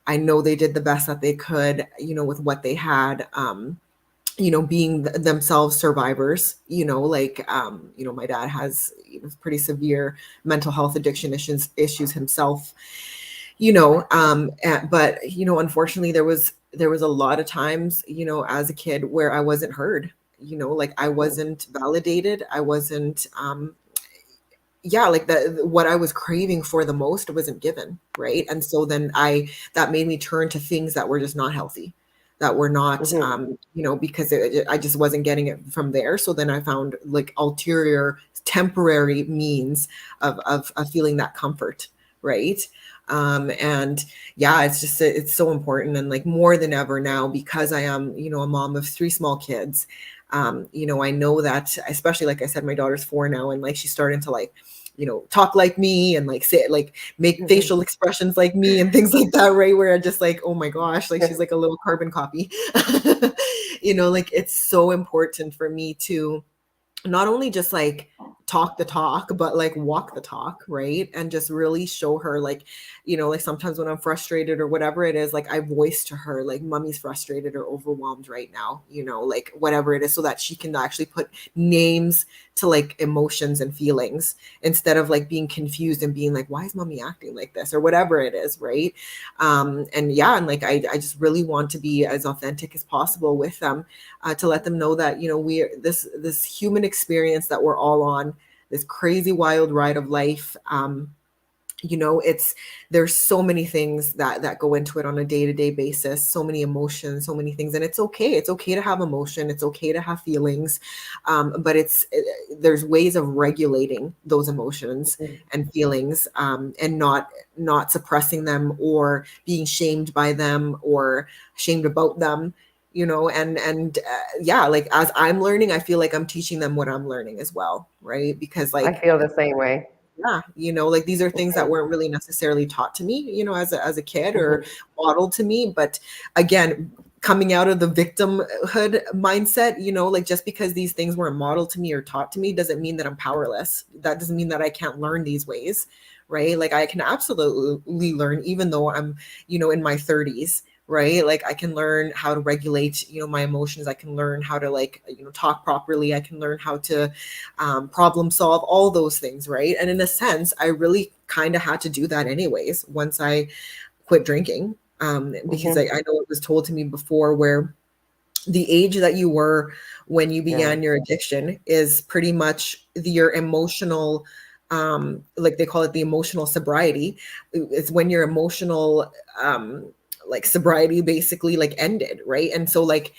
I know they did the best that they could, with what they had. Being themselves survivors. My dad has pretty severe mental health addiction issues himself. But unfortunately, there was a lot of times, as a kid where I wasn't heard. Like I Hmm. wasn't validated. I wasn't yeah, like what I was craving for the most wasn't given, right? And so then I that made me turn to things that were just not healthy, that were not Hmm. because I just wasn't getting it from there. So then I found like ulterior temporary means of feeling that comfort, right? And yeah, it's so important, and like more than ever now, because I am a mom of 3 small kids. I know that, especially like I said, my daughter's 4 now, and like she's starting to like talk like me and like say like make facial expressions like me and things like that, right? Where I just like, oh my gosh, like she's like a little carbon copy. Like it's so important for me to not only just like talk the talk but like walk the talk, right? And just really show her like like sometimes when I'm frustrated or whatever it is, like I voice to her like mommy's frustrated or overwhelmed right now, like whatever it is, so that she can actually put names to like emotions and feelings, instead of like being confused and being like, why is mommy acting like this or whatever it is, right? And yeah, and like I just really want to be as authentic as possible with them, to let them know that we this human experience that we're all on, this crazy wild ride of life. It's there's so many things that go into it on a day-to-day basis, so many emotions, so many things, and it's okay to have emotion, it's okay to have feelings, but there's ways of regulating those emotions Mhm. and feelings, and not suppressing them or being shamed by them or shamed about them, yeah, like as I'm learning, I feel like I'm teaching them what I'm learning as well, right? Because I like, feel the same way. yeah, like these are things that Mhm, weren't really necessarily taught to me, as a kid, or mhm. modeled to me. But again, coming out of the victimhood mindset, like just because these things weren't modeled to me or taught to me doesn't mean that I'm powerless. That doesn't mean that I can't learn these ways, right? Like I can absolutely learn, even though I'm, in my 30s, right? Like I can learn how to regulate, my emotions. I can learn how to, like, talk properly. I can learn how to problem solve, all those things, right? And in a sense, I really kind of had to do that anyways once I quit drinking, because Mhm. I know it was told to me before, where the age that you were when you Yeah. began your addiction is pretty much your emotional, like they call it the emotional sobriety. It's when your emotional, like sobriety basically like ended, right? And so like,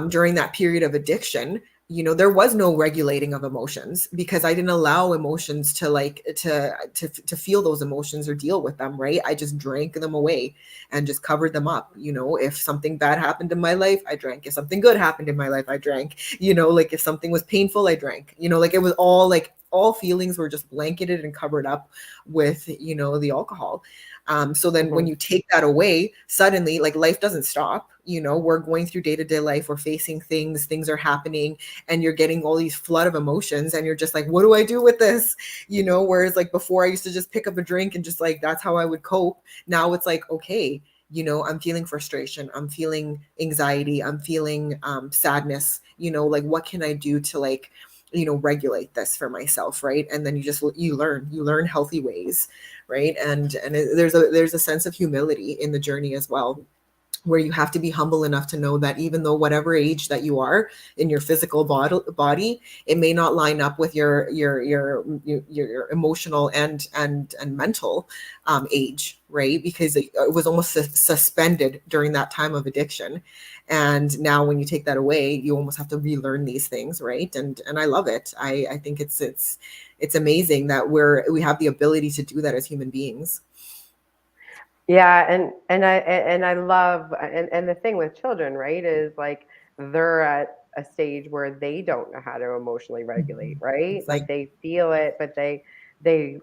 during that period of addiction, there was no regulating of emotions, because I didn't allow emotions to like to feel those emotions or deal with them, right? I just drank them away and just covered them up. If something bad happened in my life, I drank. If something good happened in my life, I drank. Like if something was painful, I drank. Like it was all like, all feelings were just blanketed and covered up with, the alcohol. So then when Mhm. you take that away, suddenly like life doesn't stop. We're going through day-to-day life, we're facing things are happening, and you're getting all these flood of emotions, and you're just like, what do I do with this? Whereas like before, I used to just pick up a drink and just like, that's how I would cope. Now it's like, okay, I'm feeling frustration, I'm feeling anxiety, I'm feeling sadness, like what can I do to like, regulate this for myself, right? And then you learn healthy ways, right? And there's a sense of humility in the journey as well, where you have to be humble enough to know that even though whatever age that you are in your physical body, it may not line up with your emotional and mental age, right? Because it was almost suspended during that time of addiction, and now when you take that away, you almost have to relearn these things, right? And I love it. I think it's amazing that we have the ability to do that as human beings. Yeah, and I love, and the thing with children, right, is like they're at a stage where they don't know how to emotionally regulate, Mhm. right? Like Exactly. they feel it, but they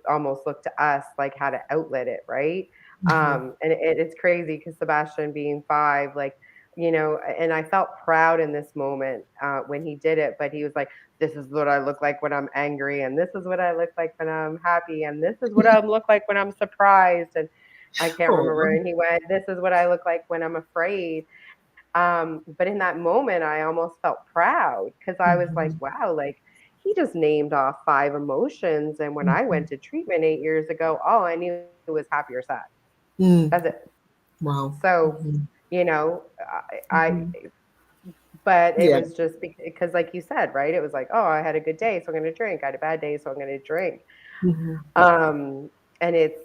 almost look to us like how to outlet it, right? Mhm. And it's crazy because Sebastian being 5, like, and I felt proud in this moment when he did it, but he was like, "This is what I look like when I'm angry, and this is what I look like when I'm happy, and this is what I look like when I'm surprised." And I can't remember. Oh. And he went, "This is what I look like when I'm afraid." But in that moment, I almost felt proud because I was like, Mhm. wow, like he just named off 5 emotions. And when I Mhm. went to treatment 8 years ago, all I knew was happy or sad. Mm. That's it. Wow. So, Mhm. you know, I Mhm. but it Yeah. was just because, like you said, right? It was like, oh, I had a good day, so I'm going to drink. I had a bad day, so I'm going to drink. Mhm. Um, and it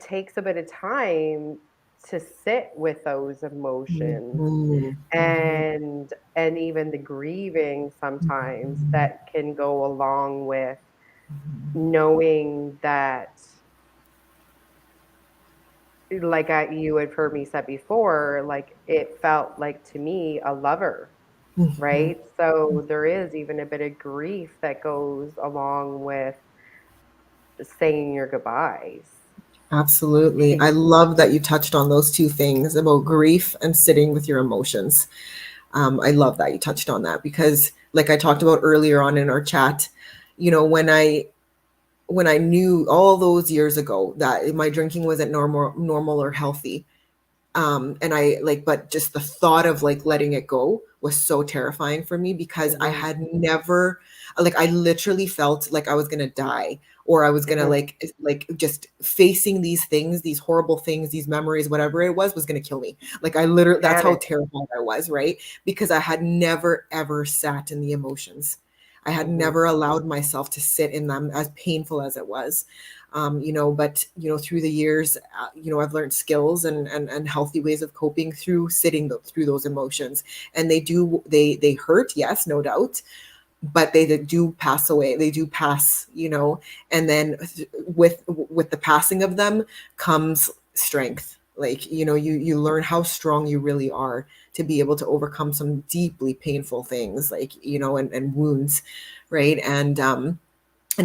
takes a bit of time to sit with those emotions Mhm. Mhm. and even the grieving sometimes Mhm. that can go along with Mhm. knowing that, like you had heard me said before, like it felt like to me a lover, Mhm. right? So there is even a bit of grief that goes along with saying your goodbyes. Absolutely. I love that you touched on those two things about grief and sitting with your emotions. I love that you touched on that, because, like I talked about earlier on in our chat, when I knew all those years ago that my drinking wasn't normal or healthy, and I like, but just the thought of like letting it go was so terrifying for me, because I Hmm. had never, like, I literally felt like I was gonna die, or I was gonna Hmm. like just facing these things, these horrible things, these memories, whatever it was gonna kill me. Like I literally, that's how Panic. terrified I was, right? Because I had never ever sat in the emotions. I had Mhm. never allowed myself to sit in them, as painful as it was. But through the years, I've learned skills and healthy ways of coping through sitting through those emotions. And they hurt, yes, no doubt, but they do pass away. They do pass, and then with the passing of them comes strength. Like, you learn how strong you really are to be able to overcome some deeply painful things, like, and wounds, right? And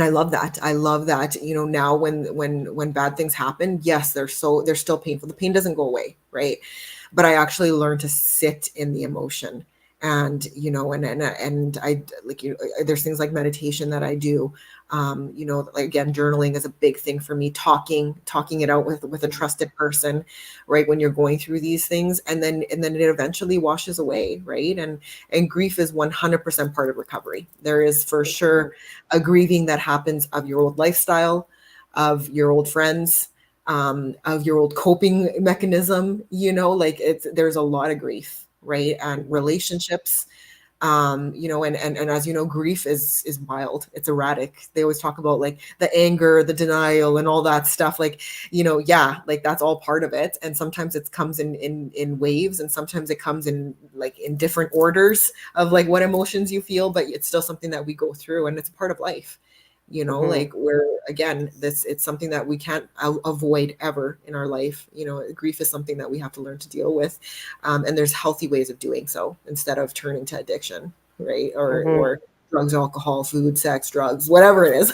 I love that. I love that, now when bad things happen, yes, they're still painful. The pain doesn't go away, right? But I actually learned to sit in the emotion. And and I, like, there's things like meditation that I do. Like, again, journaling is a big thing for me. Talking it out with a trusted person, right, when you're going through these things, and then it eventually washes away, right? And grief is 100% part of recovery. There is for Mhm. sure a grieving that happens of your old lifestyle, of your old friends, of your old coping mechanism. Like, there's a lot of grief, right? And Mhm. relationships. And as you know, grief is wild. It's erratic. They always talk about, like, the anger, the denial, and all that stuff. Like, yeah, like, that's all part of it. And sometimes it comes in waves, and sometimes it comes in, like, in different orders of, like, what emotions you feel. But it's still something that we go through, and it's part of life. Mhm. Like, where, again, this it's something that we can't avoid ever in our life. Grief is something that we have to learn to deal with, and there's healthy ways of doing so instead of turning to addiction, right? Mhm. Or drugs, alcohol, food, sex, drugs, whatever it is.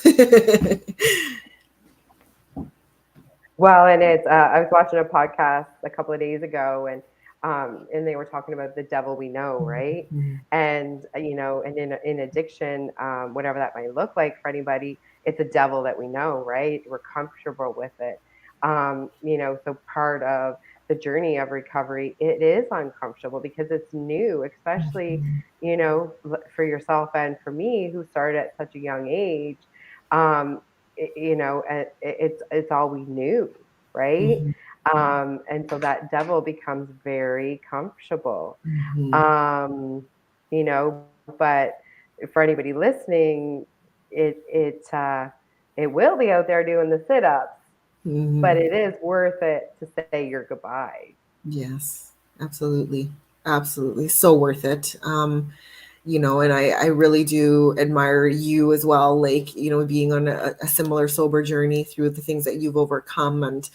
Well, and it's I was watching a podcast a couple of days ago, and they were talking about the devil we know, right? Mhm. And and in addiction, whatever that might look like for anybody, it's a devil that we know, right? We're comfortable with it. So part of the journey of recovery, it is uncomfortable because it's new, especially for yourself and for me, who started at such a young age. Um, it's all we knew, right? Mhm. And so that devil becomes very comfortable. Mhm. um you know but for anybody listening, it will be out there doing the sit-ups, but Mhm. it is worth it to say your goodbyes. Yes, absolutely. Absolutely. So worth it. And I really do admire you as well, like, being on a similar sober journey through the things that you've overcome. And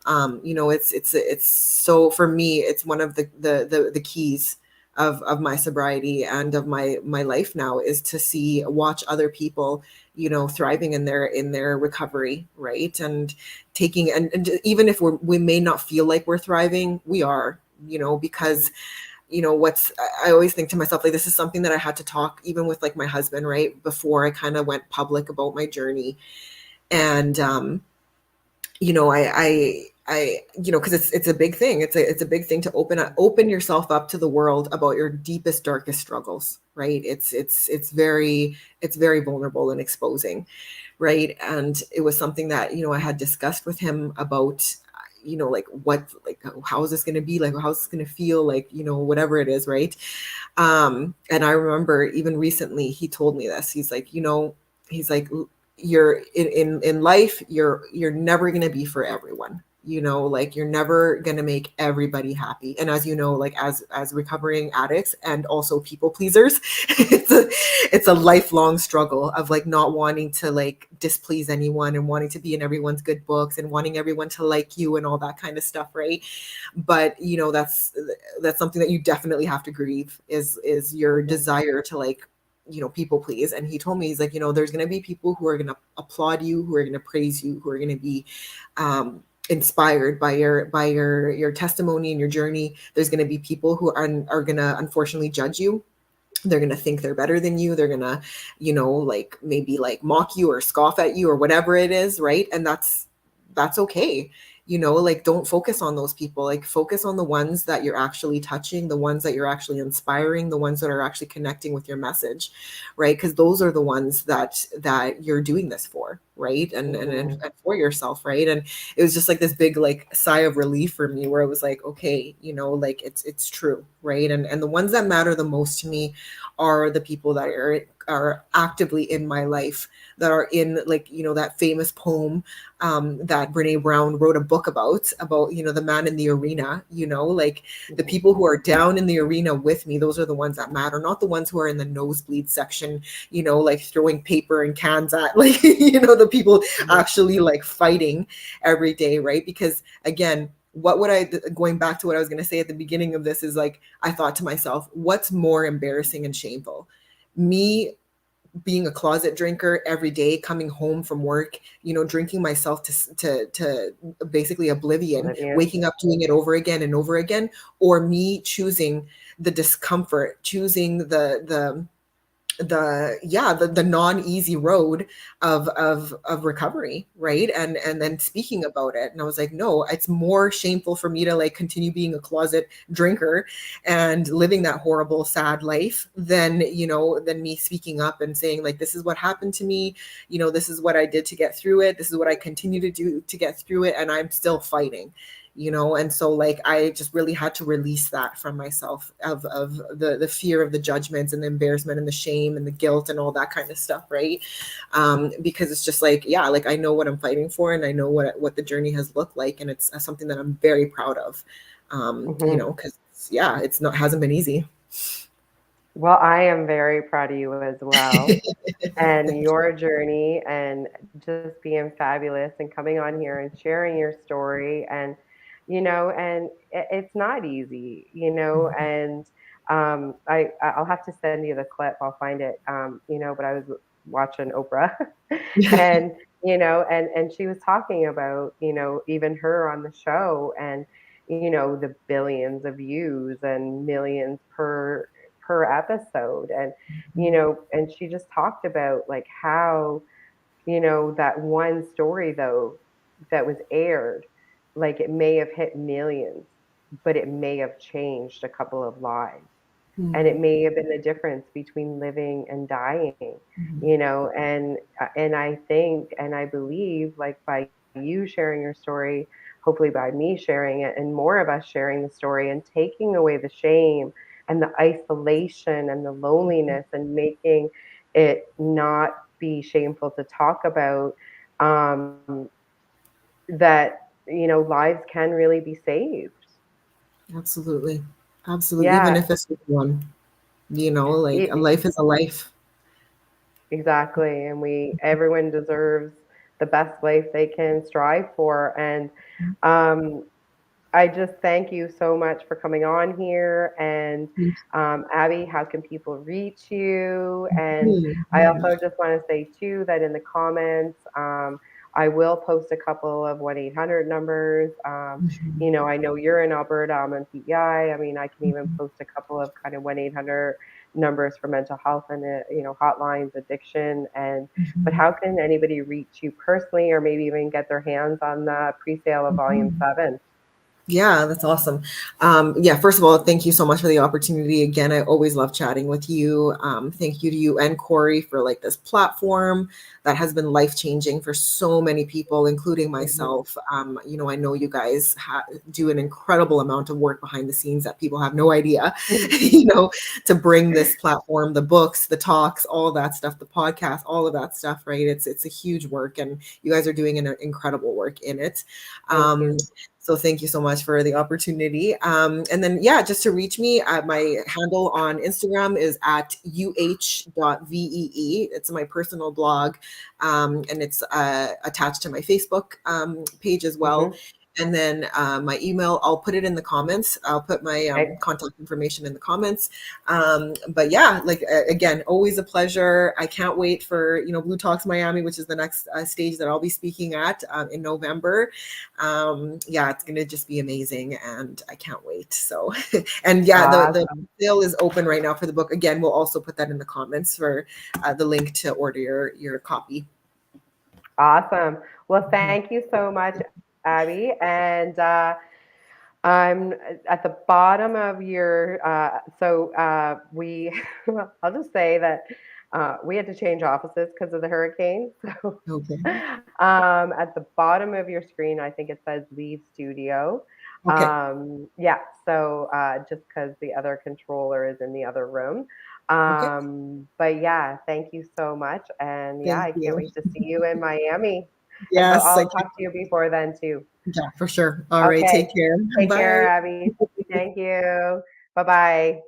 it's so, for me, it's one of the keys of my sobriety and of my life now, is to watch other people, thriving in their recovery, right? And taking, and even if we may not feel like we're thriving, we are, because what's I always think to myself, like, this is something that I had to talk even with, like, my husband, right, before I kind of went public about my journey. And because it's a big thing. It's a big thing to open yourself up to the world about your deepest, darkest struggles, right? It's very vulnerable and exposing, right? And it was something that, I had discussed with him about, like, how is this going to be, like, how's this going to feel, like, whatever it is, right? And I remember even recently he told me this. He's like, he's like, you're in life, you're never going to be for everyone. Like, you're never going to make everybody happy. And as you know, like, as recovering addicts and also people pleasers, it's a lifelong struggle of, like, not wanting to, like, displease anyone, and wanting to be in everyone's good books, and wanting everyone to like you, and all that kind of stuff, right? But that's something that you definitely have to grieve, is your Mhm. desire to, like, people please. And he told me, he's like, there's going to be people who are going to applaud you, who are going to praise you, who are going to be inspired by your testimony and your journey. There's going to be people who are going to unfortunately judge you. They're going to think they're better than you. They're going to, like, maybe, like, mock you or scoff at you or whatever it is, right? And that's okay. Like, don't focus on those people. Like, focus on the ones that you're actually touching, the ones that you're actually inspiring, the ones that are actually connecting with your message, right? Because those are the ones that you're doing this for, right? And Mhm. for yourself, right? And it was just like this big, like, sigh of relief for me, where it was like, okay, like, it's true, right? And the ones that matter the most to me are the people that are are actively in my life, that are in, like, that famous poem that Brene Brown wrote a book about, the man in the arena, like the Mhm. people who are down in the arena with me, those are the ones that matter, not the ones who are in the nosebleed section, like throwing paper and cans at, like, the people Mhm. actually like fighting every day, right? Because again, what would I, going back to what I was going to say at the beginning of this, is like, I thought to myself, what's more embarrassing and shameful? Me being a closet drinker every day, coming home from work, drinking myself to basically oblivion, Olivia. waking up doing it over again and over again, or me choosing the discomfort, choosing the non-easy road of recovery, right? And then speaking about it, and I was like, no, it's more shameful for me to like continue being a closet drinker and living that horrible sad life than me speaking up and saying, like, this is what happened to me, this is what I did to get through it, this is what I continue to do to get through it, and I'm still fighting. And so like I just really had to release that from myself, of the fear of the judgments and the embarrassment and the shame and the guilt and all that kind of stuff, right? Because it's just like, yeah, like I know what I'm fighting for, and I know what the journey has looked like, and it's something that I'm very proud of. Mhm. Because yeah, it's not hasn't been easy. Well, I am very proud of you as well, and your journey, and just being fabulous and coming on here and sharing your story. And and it's not easy, and I'll have to send you the clip. I'll find it. But I was watching Oprah, and and she was talking about, even her on the show, and the billions of views and millions per episode. And and she just talked about like how, that one story though that was aired, like it may have hit millions, but it may have changed a couple of lives. And it Mhm. may have been the difference between living and dying, Mhm. and I think and I believe, like, by you sharing your story, hopefully by me sharing it and more of us sharing the story and taking away the shame and the isolation and the loneliness and making it not be shameful to talk about, um, that lives can really be saved. Absolutely. Absolutely. Even Yeah. if it's just one, like a e- life is a life. Exactly, and everyone deserves the best life they can strive for. And um, I just thank you so much for coming on here. And Abby, how can people reach you? And I Mhm. also just want to say too that in the comments, I will post a couple of 1-800 numbers. Mhm. I know you're in Alberta, I'm in PEI. I mean, I can even Mhm. post a couple of kind of 1-800 numbers for mental health and hotlines, addiction. And but Mhm. how can anybody reach you personally, or maybe even get their hands on the pre-sale of Volume Mhm. 7? Yeah, that's awesome. Yeah, first of all, thank you so much for the opportunity. Again, I always love chatting with you. Thank you to you and Corey for like this platform that has been life changing for so many people, including Mhm. myself. I know you guys do an incredible amount of work behind the scenes that people have no idea, to bring this platform, the books, the talks, all that stuff, the podcast, all of that stuff, right? It's a huge work, and you guys are doing an incredible work in it. Thank Um, you. so thank you so much for the opportunity. And then, yeah, just to reach me, my handle on Instagram is at uh.vee. It's my personal blog, and it's attached to my Facebook page as well. Mhm. And then my email, I'll put it in the comments. I'll put my Okay. contact information in the comments. But yeah, like again, always a pleasure. I can't wait for Blue Talks Miami, which is the next stage that I'll be speaking at in November. Yeah, it's gonna just be amazing, and I can't wait. So, and yeah, the Awesome. sale is open right now for the book. Again, we'll also put that in the comments for the link to order your copy. Awesome. Well, Mhm. thank you so much, Abby. And I'm at the bottom of your, we, I'll just say that we had to change offices because of the hurricane. So Okay. at the bottom of your screen, I think it says leave studio. Okay. Yeah, so just because the other controller is in the other room. Okay. But yeah, thank you so much. And yeah, Thank I can't you. wait to see you in Miami. And Yes, I'll talk to you before then too. yeah, for sure. All right. Okay. Take care. Take Bye. care, Abby. Thank you. Bye bye.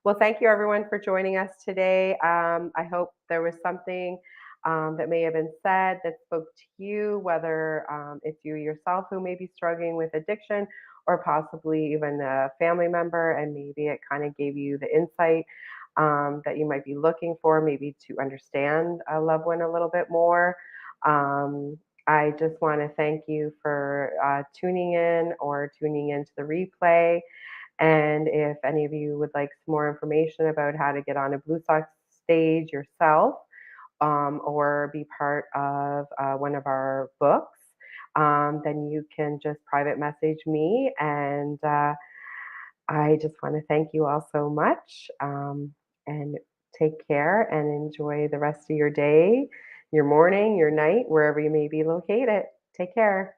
Well, thank you everyone for joining us today. I hope there was something that may have been said that spoke to you, whether it's you yourself who may be struggling with addiction or possibly even a family member, and maybe it kind of gave you the insight that you might be looking for, maybe to understand a loved one a little bit more. Um, I just want to thank you for tuning in or tuning into the replay. And if any of you would like some more information about how to get on a Blue Sox stage yourself, or be part of one of our books, then you can just private message me. And I just want to thank you all so much. And take care and enjoy the rest of your day, your morning, your night, wherever you may be located. Take care.